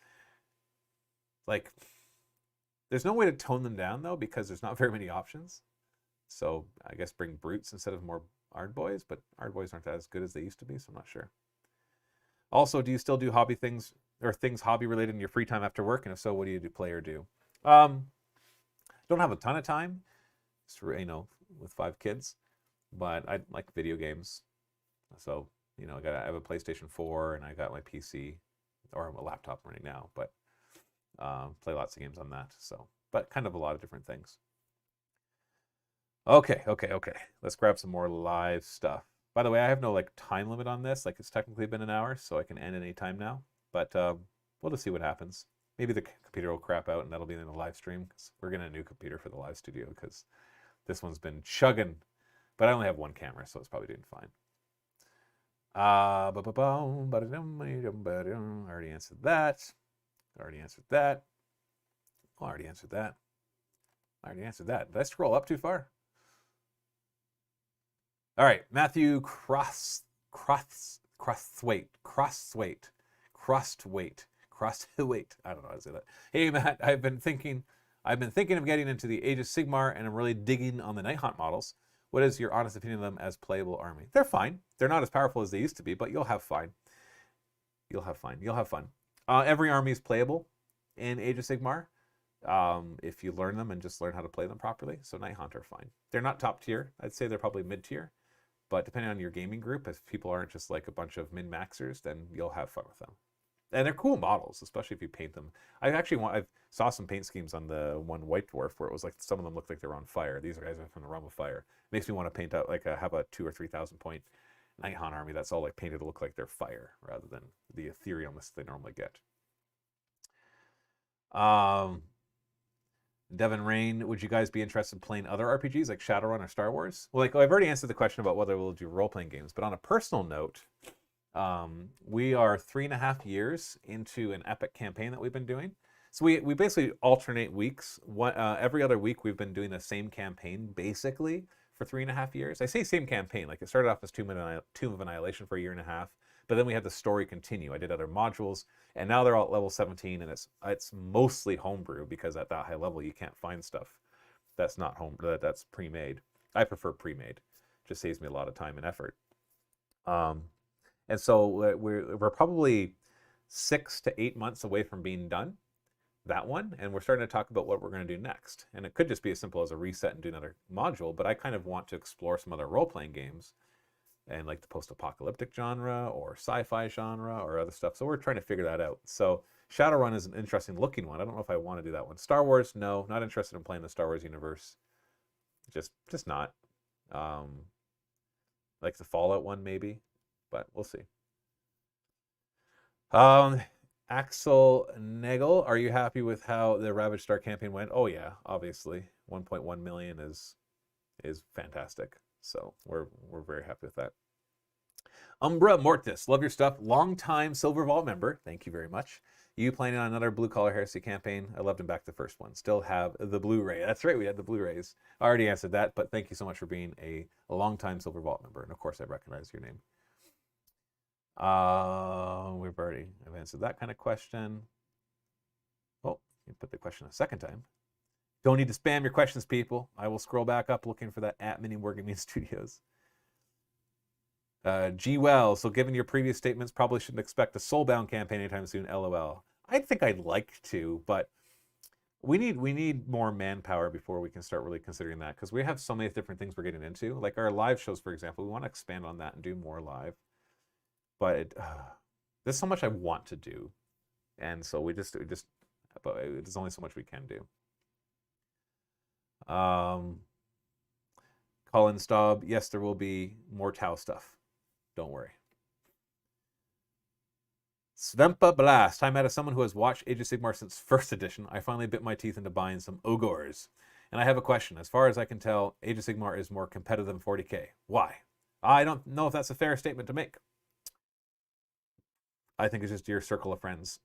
like, there's no way to tone them down though because there's not very many options. So I guess bring brutes instead of more Ardboys, but Ardboys aren't as good as they used to be, so I'm not sure. Also, do you still do hobby things or things hobby related in your free time after work? And if so, what do you do, play or do? Don't have a ton of time, with 5 kids, but I like video games. So, I have a PlayStation 4 and I got my PC or a laptop running now, but play lots of games on that. So, but kind of a lot of different things. Okay. Let's grab some more live stuff. By the way, I have no time limit on this. It's technically been an hour, so I can end any time now. But we'll just see what happens. Maybe the computer will crap out and that'll be in the live stream because we're getting a new computer for the live studio because this one's been chugging. But I only have one camera, so it's probably doing fine. I already answered that. Already answered that. Did I scroll up too far? All right, Matthew Crosthwaite. I don't know how to say that. Hey Matt, I've been thinking of getting into the Age of Sigmar, and I'm really digging on the Nighthaunt models. What is your honest opinion of them as playable army? They're fine. They're not as powerful as they used to be, but you'll have fun. Every army is playable in Age of Sigmar if you learn them and just learn how to play them properly. So Nighthaunt are fine. They're not top tier. I'd say they're probably mid tier. But depending on your gaming group, if people aren't just a bunch of min-maxers, then you'll have fun with them. And they're cool models, especially if you paint them. I saw some paint schemes on the one White Dwarf where it was some of them looked like they were on fire. These guys are from the Realm of Fire. It makes me want to paint out have a 2,000 or 3,000 point Nighthaunt army that's all painted to look like they're fire rather than the etherealness they normally get. Devin Rain, would you guys be interested in playing other RPGs like Shadowrun or Star Wars? Well, I've already answered the question about whether we'll do role-playing games, but on a personal note, we are 3.5 years into an epic campaign that we've been doing. So we basically alternate weeks. Every other week we've been doing the same campaign basically for 3.5 years. I say same campaign, it started off as Tomb of Annihilation for 1.5 years, but then we had the story continue. I did other modules, and now they're all at level 17, and it's mostly homebrew because at that high level you can't find stuff that's not that's pre-made. I prefer pre-made. Just saves me a lot of time and effort. And so we're probably 6 to 8 months away from being done, that one, and we're starting to talk about what we're going to do next. And it could just be as simple as a reset and do another module, but I kind of want to explore some other role-playing games and the post-apocalyptic genre or sci-fi genre or other stuff. So we're trying to figure that out. So Shadowrun is an interesting looking one. I don't know if I want to do that one. Star Wars, no, not interested in playing the Star Wars universe. Just not. Like the Fallout one maybe, but we'll see. Axel Nagel, are you happy with how the Ravage Star campaign went? Oh yeah, obviously. 1.1 million is fantastic. So we're very happy with that. Umbra Mortis, love your stuff. Long-time Silver Vault member. Thank you very much. You planning on another Blue Collar Heresy campaign? I loved him back the first one. Still have the Blu-ray. That's right, we had the Blu-rays. I already answered that, but thank you so much for being a long-time Silver Vault member. And of course, I recognize your name. I've answered that kind of question. Oh, you put the question a second time. Don't need to spam your questions, people. I will scroll back up looking for that at Miniwargaming Studios. G well, so given your previous statements, probably shouldn't expect a Soulbound campaign anytime soon. LOL. I think I'd like to, but we need more manpower before we can start really considering that, because we have so many different things we're getting into. Like our live shows, for example, we want to expand on that and do more live. But there's so much I want to do, and so but there's only so much we can do. Colin Staub, yes, there will be more Tau stuff. Don't worry. Svempa Blast. I met as someone who has watched Age of Sigmar since first edition. I finally bit my teeth into buying some Ogres. And I have a question. As far as I can tell, Age of Sigmar is more competitive than 40k. Why? I don't know if that's a fair statement to make. I think it's just your circle of friends.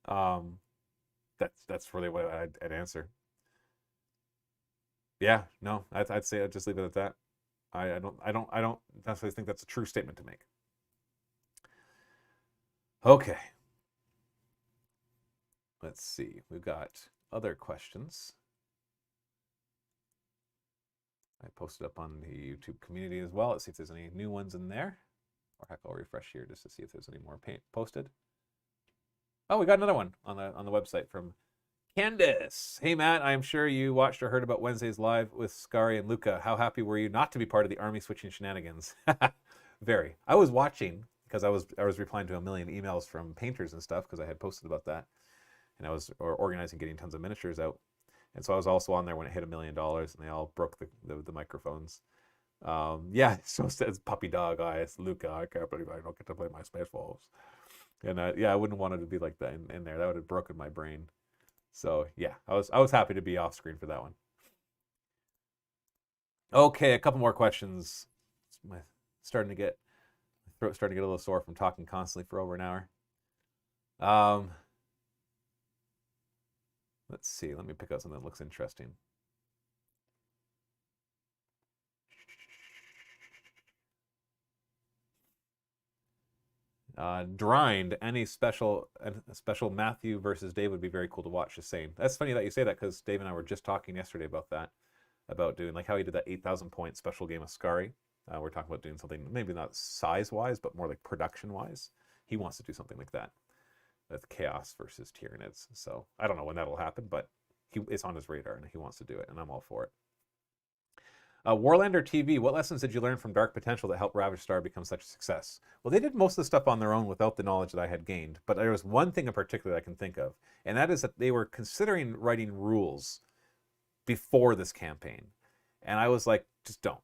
That's really what I'd answer. Yeah, no, I'd say I'd just leave it at that. I don't necessarily think that's a true statement to make. Okay. Let's see. We've got other questions. I posted up on the YouTube community as well. Let's see if there's any new ones in there. Or heck, I'll refresh here just to see if there's any more posted. Oh, we got another one on the website from Candace. Hey, Matt, I'm sure you watched or heard about Wednesday's live with Scary and Luca. How happy were you not to be part of the army switching shenanigans? Very. I was watching because I was replying to a million emails from painters and stuff because I had posted about that. And I was organizing getting tons of miniatures out. And so I was also on there when it hit $1 million and they all broke the microphones. Yeah, so says puppy dog eyes, Luca. I can't believe I don't get to play my Spaceballs. And yeah, I wouldn't want it to be like that in there. That would have broken my brain. So yeah, I was happy to be off screen for that one. Okay, a couple more questions. My throat's starting to get a little sore from talking constantly for over an hour. Let's see. Let me pick out something that looks interesting. Drind, any special Matthew versus Dave would be very cool to watch. Just saying. That's funny that you say that because Dave and I were just talking yesterday about that, about doing like how he did that 8,000 point special game of Scary. We're talking about doing something maybe not size wise, but more like production wise. He wants to do something like that with Chaos versus Tyranids. So I don't know when that'll happen, but it's on his radar and he wants to do it, and I'm all for it. Warlander TV, what lessons did you learn from Dark Potential that helped Ravage Star become such a success? Well, they did most of the stuff on their own without the knowledge that I had gained, but there was one thing in particular that I can think of, and that is that they were considering writing rules before this campaign. And I was like, just don't.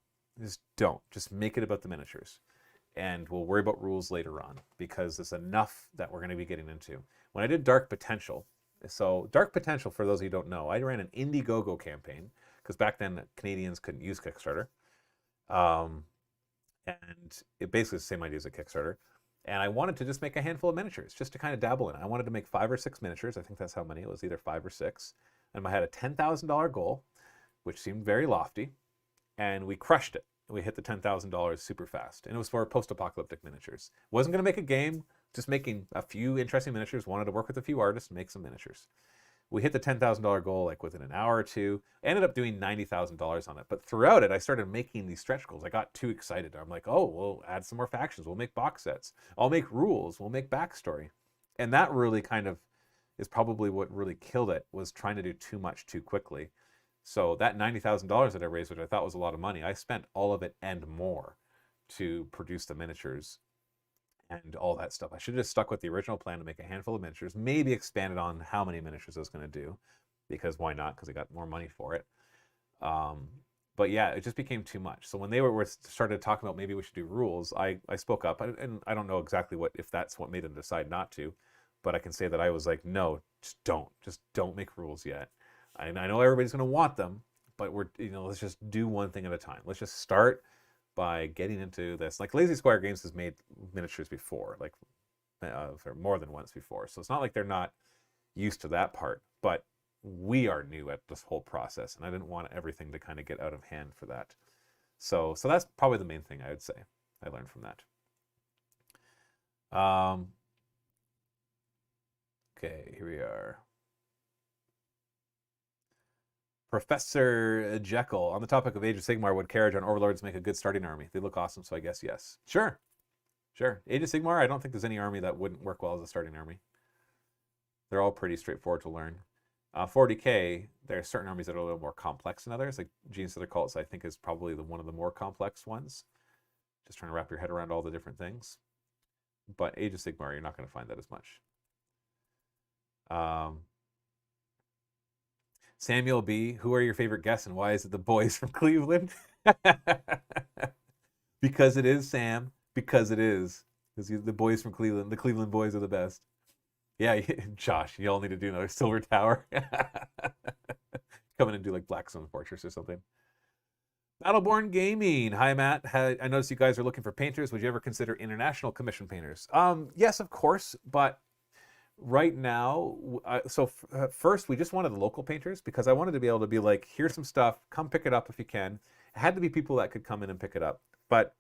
Just make it about the miniatures. And we'll worry about rules later on, because there's enough that we're going to be getting into. When I did Dark Potential, so Dark Potential, for those of you who don't know, I ran an Indiegogo campaign, because back then Canadians couldn't use Kickstarter. And it basically is the same idea as a Kickstarter. And I wanted to just make a handful of miniatures, just to kind of dabble in it. I wanted to make 5 or 6 miniatures. I think that's how many. It was either 5 or 6. And I had a $10,000 goal, which seemed very lofty. And we crushed it. We hit the $10,000 super fast. And it was for post-apocalyptic miniatures. Wasn't going to make a game, just making a few interesting miniatures. Wanted to work with a few artists and make some miniatures. We hit the $10,000 goal like within an hour or two. I ended up doing $90,000 on it. But throughout it, I started making these stretch goals. I got too excited. I'm like, oh, we'll add some more factions. We'll make box sets. I'll make rules. We'll make backstory. And that really kind of is probably what really killed it, was trying to do too much too quickly. So that $90,000 that I raised, which I thought was a lot of money, I spent all of it and more to produce the miniatures and all that stuff. I should have just stuck with the original plan to make a handful of miniatures, maybe expanded on how many miniatures I was going to do, because why not? Because I got more money for it. But yeah, it just became too much. So when they started talking about maybe we should do rules, I spoke up, and I don't know exactly if that's what made them decide not to, but I can say that I was like, no, just don't make rules yet. I know everybody's going to want them, but let's just do one thing at a time. Let's just start by getting into this. Like Lazy Squire Games has made miniatures before, like for more than once before. So it's not like they're not used to that part, but we are new at this whole process, and I didn't want everything to kind of get out of hand for that. So that's probably the main thing I would say I learned from that. Okay, here we are. Professor Jekyll, on the topic of Age of Sigmar, would Karajan Overlords make a good starting army? They look awesome, so I guess yes. Sure. Age of Sigmar, I don't think there's any army that wouldn't work well as a starting army. They're all pretty straightforward to learn. 40K, there are certain armies that are a little more complex than others. Like Genestealer Cults, I think, is probably one of the more complex ones. Just trying to wrap your head around all the different things. But Age of Sigmar, you're not going to find that as much. Samuel B., who are your favorite guests and why is it the boys from Cleveland? Because it is, Sam. Because it is. Because the boys from Cleveland, the Cleveland boys are the best. Yeah, Josh, you all need to do another Silver Tower. Come in and do like Blackstone Fortress or something. Battleborn Gaming. Hi, Matt. I noticed you guys are looking for painters. Would you ever consider international commission painters? Yes, of course, but right now, first we just wanted the local painters, because I wanted to be able to be like, here's some stuff, come pick it up if you can. It had to be people that could come in and pick it up. But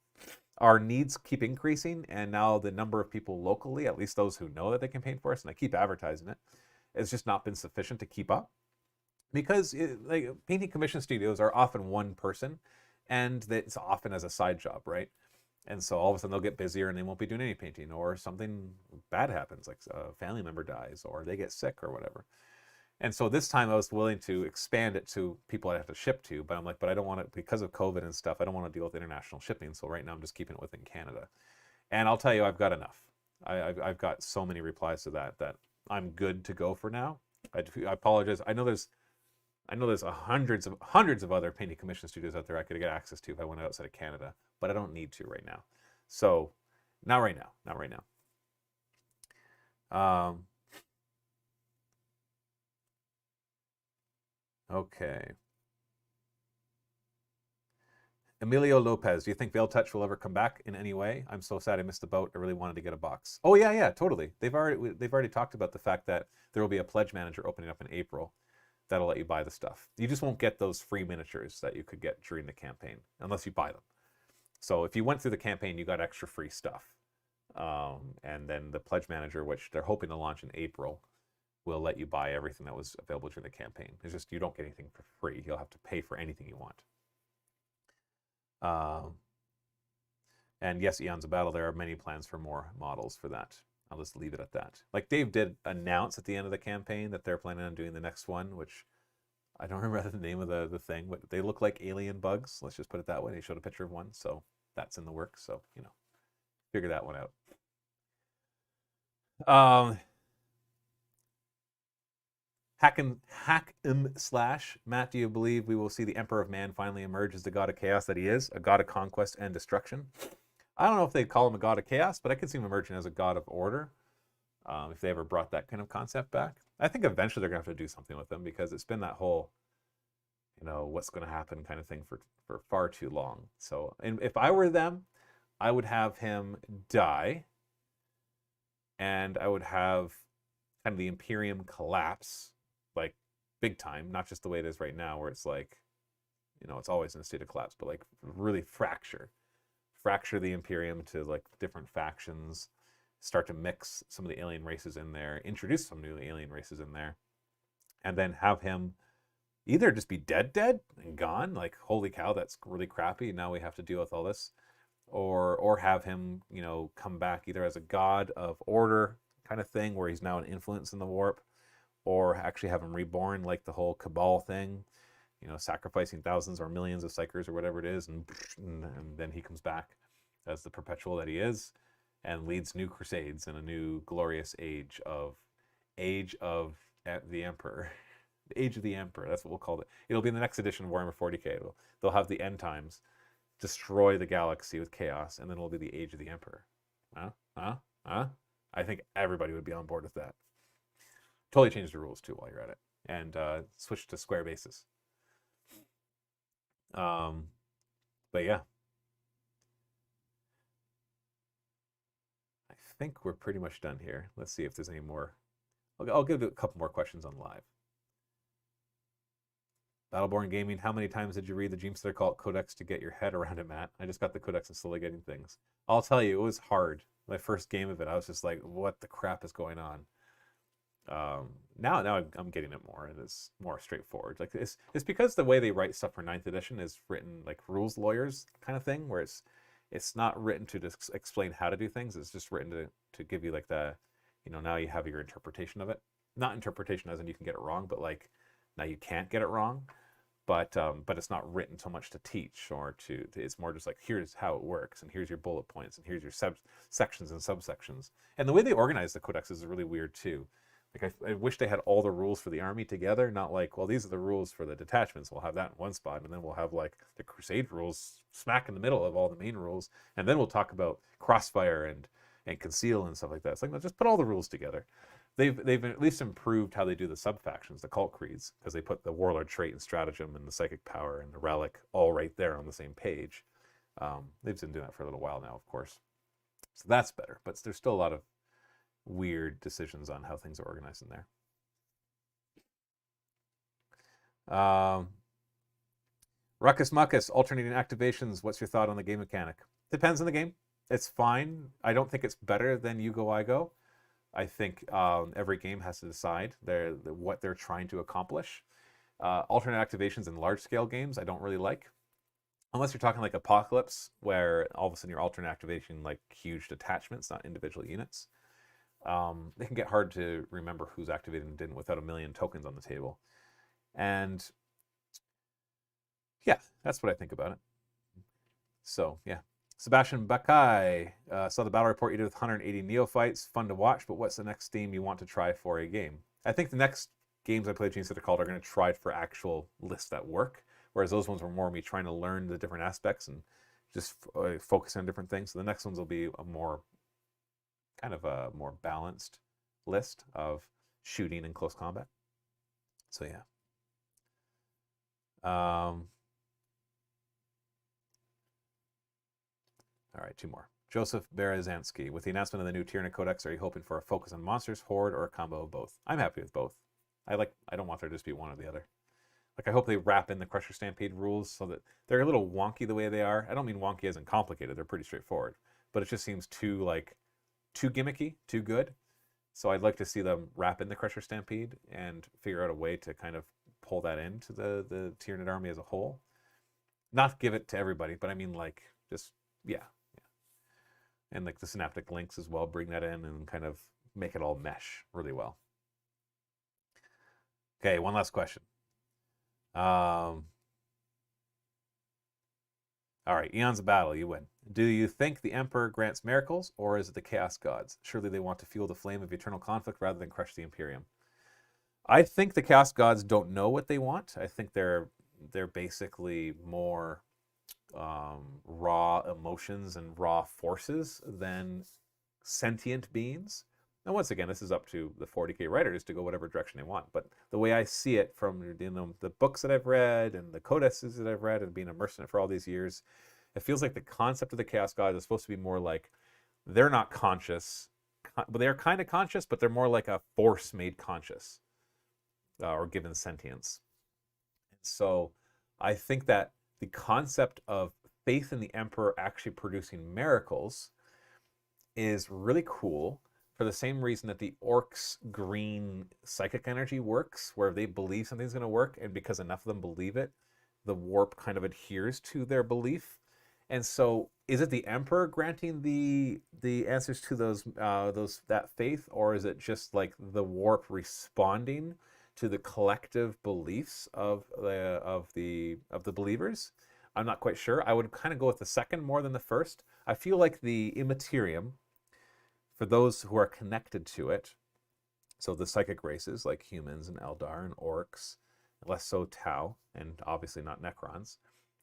our needs keep increasing, and now the number of people locally, at least those who know that they can paint for us, and I keep advertising it, it's just not been sufficient to keep up. Because like, painting commission studios are often one person, and it's often as a side job, right? And so all of a sudden they'll get busier and they won't be doing any painting, or something bad happens, like a family member dies, or they get sick, or whatever. And so this time I was willing to expand it to people I have to ship to, but I'm like, but I don't want to, because of COVID and stuff, I don't want to deal with international shipping. So right now I'm just keeping it within Canada. And I'll tell you, I've got enough. I've got so many replies to that I'm good to go for now. I apologize. I know there's hundreds of other painting commission studios out there I could get access to if I went outside of Canada, but I don't need to right now. So not right now. Okay. Emilio Lopez, do you think Veil Touch will ever come back in any way? I'm so sad I missed the boat. I really wanted to get a box. Oh yeah, totally. They've already talked about the fact that there will be a pledge manager opening up in April that'll let you buy the stuff. You just won't get those free miniatures that you could get during the campaign unless you buy them. So if you went through the campaign, you got extra free stuff. And then the pledge manager, which they're hoping to launch in April, will let you buy everything that was available during the campaign. It's just you don't get anything for free. You'll have to pay for anything you want. And yes, Eons of Battle, there are many plans for more models for that. I'll just leave it at that. Like Dave did announce at the end of the campaign that they're planning on doing the next one, which I don't remember the name of the thing, but they look like alien bugs. Let's just put it that way. He showed a picture of one, so that's in the works. So, figure that one out. Hack/, Matt, do you believe we will see the Emperor of Man finally emerge as the god of chaos that he is, a god of conquest and destruction? I don't know if they'd call him a god of chaos, but I could see him emerging as a god of order, if they ever brought that kind of concept back. I think eventually they're going to have to do something with him, because it's been that whole, what's going to happen kind of thing for far too long. So, and if I were them, I would have him die, and I would have kind of the Imperium collapse, like big time, not just the way it is right now, where it's like, it's always in a state of collapse, but like really fracture the Imperium to like different factions, start to mix some of the alien races in there, introduce some new alien races in there, and then have him either just be dead and gone, like holy cow, that's really crappy, now we have to deal with all this, or have him, come back either as a god of order kind of thing, where he's now an influence in the warp, or actually have him reborn like the whole Cabal thing, sacrificing thousands or millions of psychers or whatever it is, and then he comes back as the perpetual that he is, and leads new crusades in a new glorious age of the Emperor. The Age of the Emperor, that's what we'll call it. It'll be in the next edition of Warhammer 40k. They'll have the end times, destroy the galaxy with chaos, and then it'll be the Age of the Emperor. I think everybody would be on board with that. Totally change the rules too while you're at it, and switch to square bases. But yeah, I think we're pretty much done here. Let's see if there's any more. I'll give a couple more questions on live. Battleborn Gaming, how many times did you read the Genestealer Cult Codex to get your head around it, Matt? I just got the Codex and slowly getting things. I'll tell you, it was hard. My first game of it, I was just like, what the crap is going on? Now I'm getting it more, and it's more straightforward. Like it's because the way they write stuff for 9th edition is written like rules lawyers kind of thing, where it's not written to just explain how to do things. It's just written to give you like the, now you have your interpretation of it. Not interpretation as in you can get it wrong, but like now you can't get it wrong. But it's not written so much to teach or to it's more just like, here's how it works, and here's your bullet points, and here's your sections and subsections. And the way they organize the codex is really weird too. Like I wish they had all the rules for the army together, not like, well, these are the rules for the detachments. We'll have that in one spot, and then we'll have like the crusade rules smack in the middle of all the main rules, and then we'll talk about crossfire and conceal and stuff like that. It's like, no, just put all the rules together. They've at least improved how they do the sub-factions, the cult creeds, because they put the warlord trait and stratagem and the psychic power and the relic all right there on the same page. They've been doing that for a little while now, of course. So that's better, but there's still a lot of weird decisions on how things are organized in there. Ruckus Muckus, alternating activations. What's your thought on the game mechanic? Depends on the game. It's fine. I don't think it's better than You Go, I Go. I think every game has to decide what they're trying to accomplish. Alternate activations in large scale games, I don't really like. Unless you're talking like Apocalypse, where all of a sudden you're alternate activation like huge detachments, not individual units. They can get hard to remember who's activated and didn't without a million tokens on the table. And yeah, that's what I think about it. So yeah. Sebastian Bakai saw the battle report you did with 180 neophytes. Fun to watch, but what's the next theme you want to try for a game? I think the next games I play Genestealer Cult are going to try for actual lists that work, whereas those ones were more me trying to learn the different aspects and just focus on different things. So the next ones will be a more kind of a more balanced list of shooting and close combat. So yeah. All right, two more. Joseph Berezanski, with the announcement of the new Tyranid Codex, are you hoping for a focus on monsters, horde, or a combo of both? I'm happy with both. I don't want there to just be one or the other. Like, I hope they wrap in the Crusher Stampede rules so that they're a little wonky the way they are. I don't mean wonky as in complicated. They're pretty straightforward. But it just seems too gimmicky, too good. So I'd like to see them wrap in the Crusher Stampede and figure out a way to kind of pull that into the Tyranid army as a whole. Not give it to everybody, but I mean like just, yeah. And like the synaptic links as well, bring that in and kind of make it all mesh really well. Okay, one last question. All right, Eons of Battle, you win. Do you think the Emperor grants miracles, or is it the Chaos Gods? Surely they want to fuel the flame of eternal conflict rather than crush the Imperium. I think the Chaos Gods don't know what they want. I think they're basically more raw emotions and raw forces than sentient beings. And once again, this is up to the 40K writers to go whatever direction they want. But the way I see it from the books that I've read and the codices that I've read and being immersed in it for all these years, it feels like the concept of the Chaos Gods is supposed to be more like they're not conscious, but they're kind of conscious, but they're more like a force made conscious or given sentience. So I think that the concept of faith in the Emperor actually producing miracles is really cool for the same reason that the Orcs' green psychic energy works, where they believe something's going to work, and because enough of them believe it, the warp kind of adheres to their belief. And so, is it the Emperor granting the answers to that faith, or is it just like the warp responding to the collective beliefs of the believers? I'm not quite sure. I would kind of go with the second more than the first. I feel like the Immaterium, for those who are connected to it, so the psychic races like humans and Eldar and Orcs, less so Tau, and obviously not Necrons,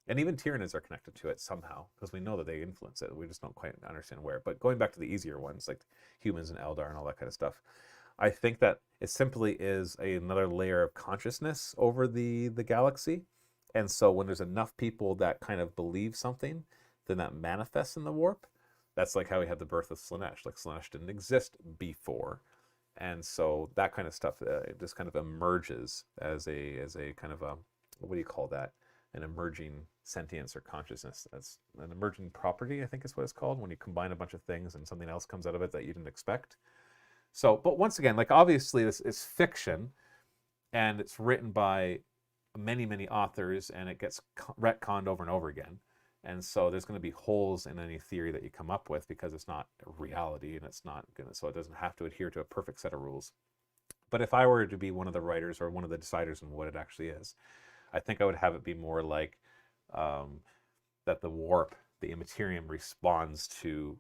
and even Tyranids are connected to it somehow, because we know that they influence it. We just don't quite understand where. But going back to the easier ones, like humans and Eldar and all that kind of stuff, I think that it simply is another layer of consciousness over the galaxy. And so when there's enough people that kind of believe something, then that manifests in the warp. That's like how we had the birth of Slaanesh. Like Slaanesh didn't exist before. And so that kind of stuff it just kind of emerges as a kind of a, what do you call that? An emerging sentience or consciousness. That's an emerging property, I think is what it's called, when you combine a bunch of things and something else comes out of it that you didn't expect. So, but once again, like obviously this is fiction and it's written by many, many authors and it gets retconned over and over again. And so there's going to be holes in any theory that you come up with because it's not reality and it's not going to, so it doesn't have to adhere to a perfect set of rules. But if I were to be one of the writers or one of the deciders in what it actually is, I think I would have it be more like that the warp, the Immaterium, responds to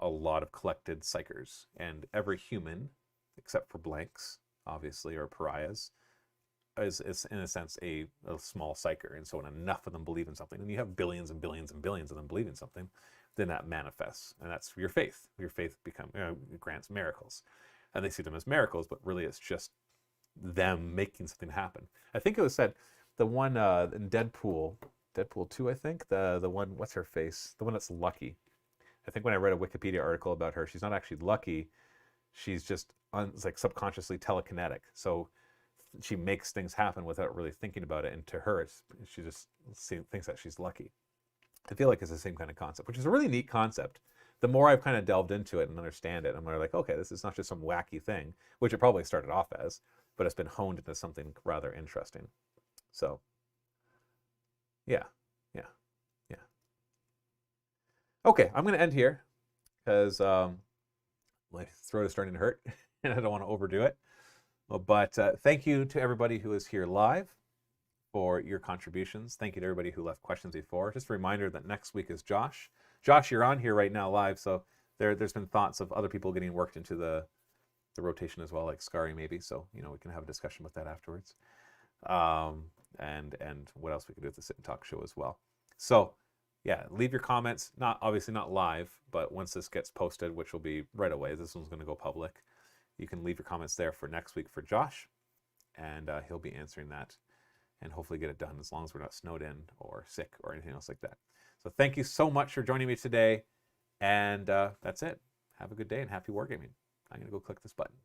a lot of collected psychers. And every human, except for blanks, obviously, or pariahs, is in a sense a small psyker. And so when enough of them believe in something, and you have billions and billions and billions of them believe in something, then that manifests. And that's your faith. Your faith grants miracles. And they see them as miracles, but really it's just them making something happen. I think it was said, the one in Deadpool 2, I think, the one, what's her face? The one that's lucky. I think when I read a Wikipedia article about her, she's not actually lucky. She's just like subconsciously telekinetic. So she makes things happen without really thinking about it. And to her, she just thinks that she's lucky. I feel like it's the same kind of concept, which is a really neat concept. The more I've kind of delved into it and understand it, I'm like, okay, this is not just some wacky thing, which it probably started off as, but it's been honed into something rather interesting. So, yeah, yeah, yeah. Okay, I'm going to end here because my throat is starting to hurt and I don't want to overdo it. But thank you to everybody who is here live for your contributions. Thank you to everybody who left questions before. Just a reminder that next week is Josh. Josh, you're on here right now live, so there's been thoughts of other people getting worked into the rotation as well, like Scary maybe. So we can have a discussion with that afterwards. And what else we could do at the Sit and Talk show as well. So yeah, leave your comments. Obviously not live, but once this gets posted, which will be right away, this one's going to go public. You can leave your comments there for next week for Josh, and he'll be answering that and hopefully get it done as long as we're not snowed in or sick or anything else like that. So thank you so much for joining me today, and that's it. Have a good day and happy wargaming. I'm going to go click this button.